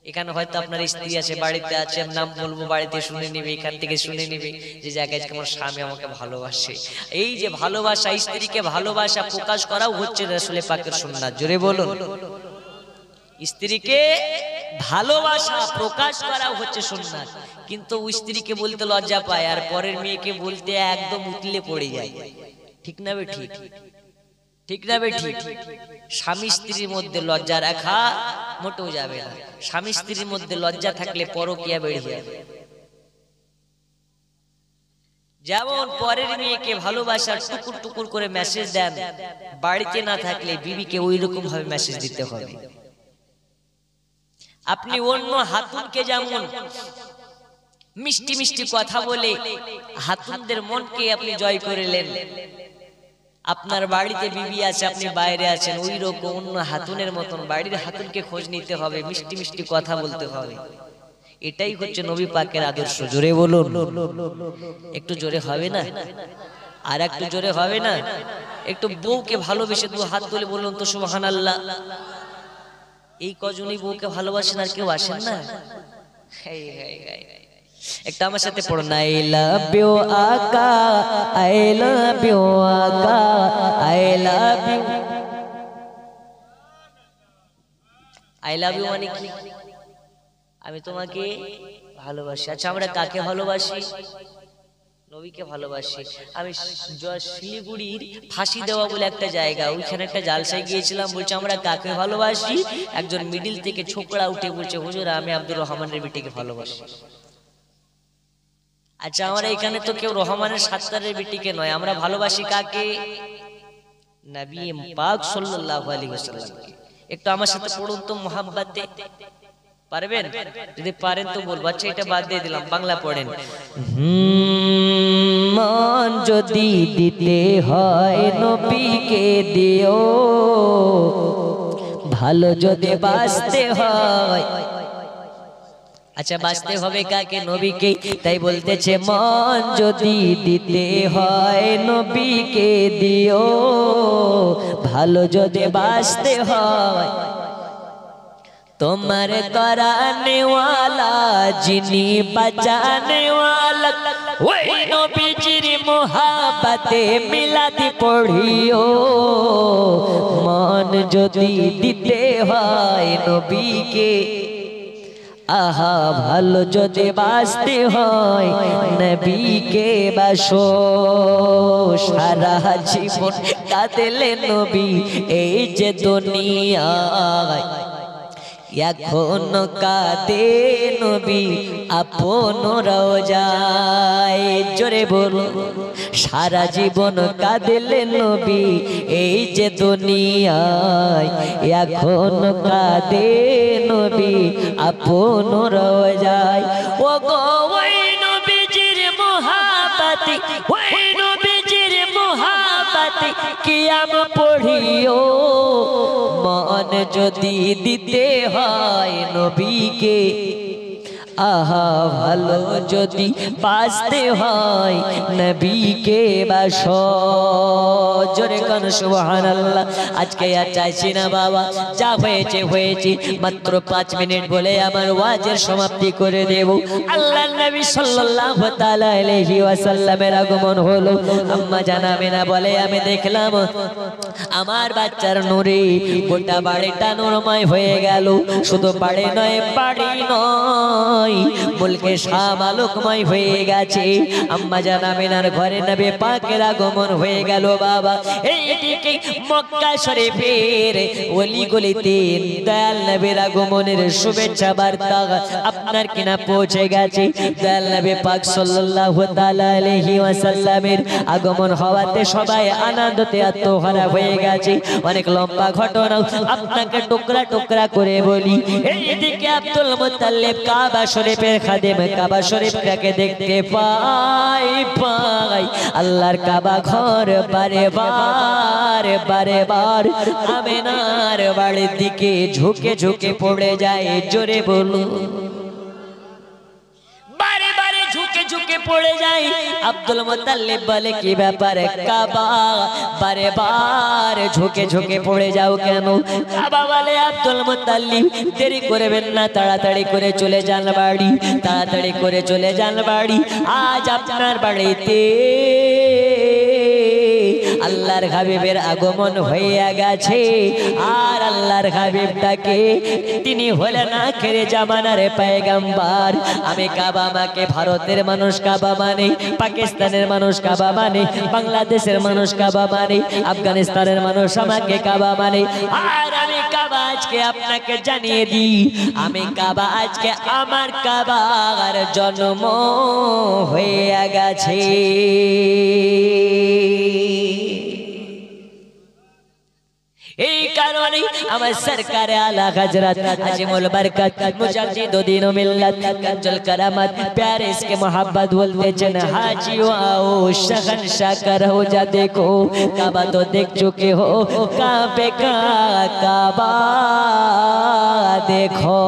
এখানে হয়তো আপনার স্ত্রী আছে, বাড়িতে আছে, নাম বলবো, বাড়িতে শুনে নিবে, এখান থেকে শুনে নিবে যে জায়গায় আমার স্বামী আমাকে ভালোবাসে। এই যে ভালোবাসা, স্ত্রীকে ভালোবাসা প্রকাশ করাও হচ্ছে রাসূল পাকের সুন্নাত। জোরে বলুন, স্ত্রীকে ভালোবাসা প্রকাশ করাও হচ্ছে সুন্নাত। কিন্তু স্ত্রীকে বলতে লজ্জা পায়, আর পরের মেয়েকে বলতে একদম উতলে পড়ে যায়। ঠিক না বে ঠিক? ঠিক না বে ঠিক? স্বামী স্ত্রীর মধ্যে লজ্জা রাখা মোটেও যাবে না। স্বামী স্ত্রীর মধ্যে লজ্জা থাকলে পরকীয়া বেড়ে যাবে। যেমন পরের মেয়েকে ভালোবাসার টুকুর টুকুর করে মেসেজ দেন, বাড়িতে না থাকলে বিবিকে ওই রকম ভাবে মেসেজ দিতে হবে। আপনি অন্য হাতুনকে যেমন মিষ্টি মিষ্টি কথা বলে হাতুনদের মনকে আপনি জয় করলেন, আপনার বাড়িতে বিবি আছে, আপনি বাইরে আছেন, ওই রকম অন্য হাতুনের মতন বাড়ির হাতুনকে খোঁজ নিতে হবে, মিষ্টি মিষ্টি কথা বলতে হবে। এটাই হচ্ছে নবী পাকের আদর্শ। জোরে বলুন, একটু জোরে হবে না? আর একটু জোরে হবে না? একটু বউকে ভালোবেসে দু হাত তুলে বলুন তো সুবহানাল্লাহ। এই কজনই বউকে ভালোবাসেন, আর কেউ আসেন না? একটা আমার সাথে পড়ুন, আই লাভ ইউ আকা, আই লাভ ইউ আকা, I love you. I love you মানে কি? আমি তোমাকে ভালোবাসি। আচ্ছা, আমরা কাকে ভালোবাসি? নবীকে ভালোবাসি। আমি শিলিগুড়ির ফাঁসি দেওয়া বলে একটা জায়গা, ওইখানে একটা জালসায় গিয়েছিলাম। বলছে আমরা কাকে ভালোবাসি? একজন মিডিল থেকে ছোকরা উঠে বলছে, হুজুর আমি আব্দুর রহমানের বেটিকে ভালোবাসি। আচ্ছা, আমরা এখানে তো কেউ রহমানের সাত্তারের বেটিকে নয়, আমরা ভালোবাসি কাকে? নবী পাক সাল্লাল্লাহু আলাইহি ওয়াসাল্লামকে। একটু আমার সাথে পড়ুন তো মোহাব্বতে। পারবেন? যদি পারেন তো বলবো। আচ্ছা, এটা বাদ দিয়ে দিলাম, বাংলা পড়েন। মন যদি দিতে হয় নবীকে দিও, ভালো যদি বাঁচতে হয়। আচ্ছা, বাঁচতে হবে কাকে? নবীকে। তাই বলতেছে মন যদি দিতে হয় নবীকে দিও, ভালো যদি বাঁচতে হয়। তোমার कराने वाला जिनी बचाने वाला, ওই নবীজির মোহাব্বতে মিলাদি পড়িও। মন যদি দিতে হয় নবীকে, আহা ভালো যদি বাঁচতে হয় নবীকে বাসো। সারা জীবন কাঁদলে নবী এই যে দুনিয়ায়, এখন কাঁদে নবী আপন রওজায়। জোরে বলো, সারা জীবন কাঁদলে নবী এই যে দুনিয়ায়, এখন কাঁদে নবী আপন রওজায়। ও গো ওই নবীজির মোহাব্বতে, ওই নবীজির মোহাব্বতে কিয়াম পড়িও। মন যদি দিতে হয় নবীকে, আহা ভালো যদি বাঁচতে হয় নবীকে বাসো। জোরে কান সুবহানাল্লাহ। আজকে আর চাইছি না বাবা, যা হয়েছে হয়েছে, মাত্র 5 মিনিট বলে আমার ওয়াজের সমাপ্তি করে দেব। আল্লাহর নবী সাল্লাল্লাহু তাআলা আলাইহি ওয়াসাল্লামের আগমন হলো। আম্মা জানা আমিনা বলে, আমি দেখলাম আমার বাচ্চার নূরে গোটা বাড়িটা নূরময় হয়ে গেল। শুধু বাড়ি নয়, বাড়ি নয়, আলোকময়, মুলকে শাম আলোকময় হয়ে গেছে। আম্মা জান আমিনার ঘরে নবী পাকের আগমন হয়ে গেল বাবা। এইদিকে মক্কা শরীফের ওলি গলিতে দয়াল নবীর আগমনের শুভেচ্ছা বার্তা আপনার কিনা পৌঁছে গেছে। দয়াল নবী পাক সাল্লাল্লাহু তাআলা আলাইহি ওয়াসাল্লামের আগমন হওয়াতে সবাই আনন্দতে আত্মহারা হয়ে গেছে। অনেক লম্বা ঘটনা আপনাকে টুকরা টুকরা করে বলি। এইদিকে আব্দুল মুত্তালিব কাবা শরীফের খাদেম, কাবা শরীফটাকে দেখতে পাই আল্লাহর কাবা ঘর বারে বার আমিনার বাড়ির দিকে ঝুঁকে ঝুঁকে পড়ে যায়। জোরে বলুন, বারে বারে ঝুঁকে ঝুঁকে পড়ে যায়। আব্দুল মুত্তালিব বলে কি ব্যাপার কাবা বারে বার ঝুঁকে ঝুঁকে পড়ে যাও কেন? কাবা বলে আব্দুল মুত্তালিব দেরি করবেন না, তাড়াতাড়ি করে চলে যান বাড়ি, তাড়াতাড়ি করে চলে যান বাড়ি। আজ আপনার বাড়িতে আল্লাহর হাবিবের আগমন হয়ে গেছে। আর আল্লাহর হাবিবটাকে তিনি হলেন আখেরে জামানার পয়গম্বর। আমি কাবা মাকে, ভারতের মানুষ কাবা মানে, পাকিস্তানের মানুষ কাবা মানে, বাংলাদেশের মানুষ কাবা মানে, আফগানিস্তানের মানুষ আমাকে কাবা মানে। আর আমি কাবা আজকে আপনাকে জানিয়ে দিই, আমি কাবা আজকে আমার কাবার জন্ম হয়ে গেছে। এই কারণে আমার সরকার আলা হযরত আজিমুল বরকত মুজাদ্দিদুদ্দিন মিল্লাত কাঞ্জুল करामत प्यारे इसके मोहब्बत बोलते चन हाजियो आओ शहंशाह करो जा देखो काबा तो देख चुके हो काबे का काबा देखो।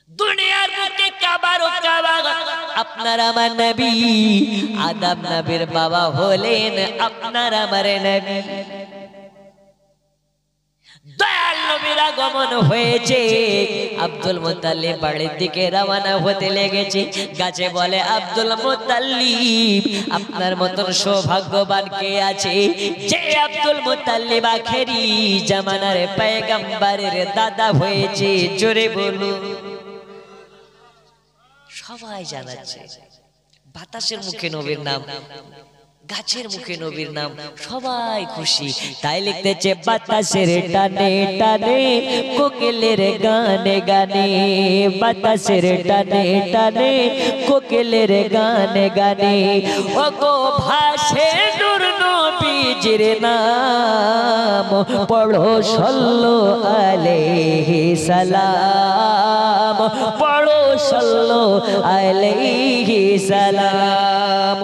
दुनियार मुके काबारो काबा আপনার আমার নবী আদম নবীর বাবা হলেন আপনার আমার নবী। দয়াল নবীর আগমন হয়েছে। আব্দুল মুত্তালিব বাড়ির দিকে রওনা হতে লেগেছে। গাছে বলে আব্দুল মুত্তালিব আপনার মতন সৌভাগ্যবান কে আছে যে আব্দুল মুত্তালিব আখেরি জামানার পয়গম্বরের দাদা হয়েছে? জোরে বলুন। সবাই জানাচ্ছে, বাতাসের মুখে নবীর নাম, গাছের মুখে নবীর নাম, সবাই খুশি। তাই লিখতেছে বাতাসের টানে টানে কোকিলের গানে গানে, বাতাসের টানে টানে কোকিলের গানে গানে। ও গো ভাসে নূর নবীজির নাম, পড়ো সাল্লাল্লাহু আলাইহি সালাম, পড়ো সাল্লাল্লাহু আলাইহি সালাম।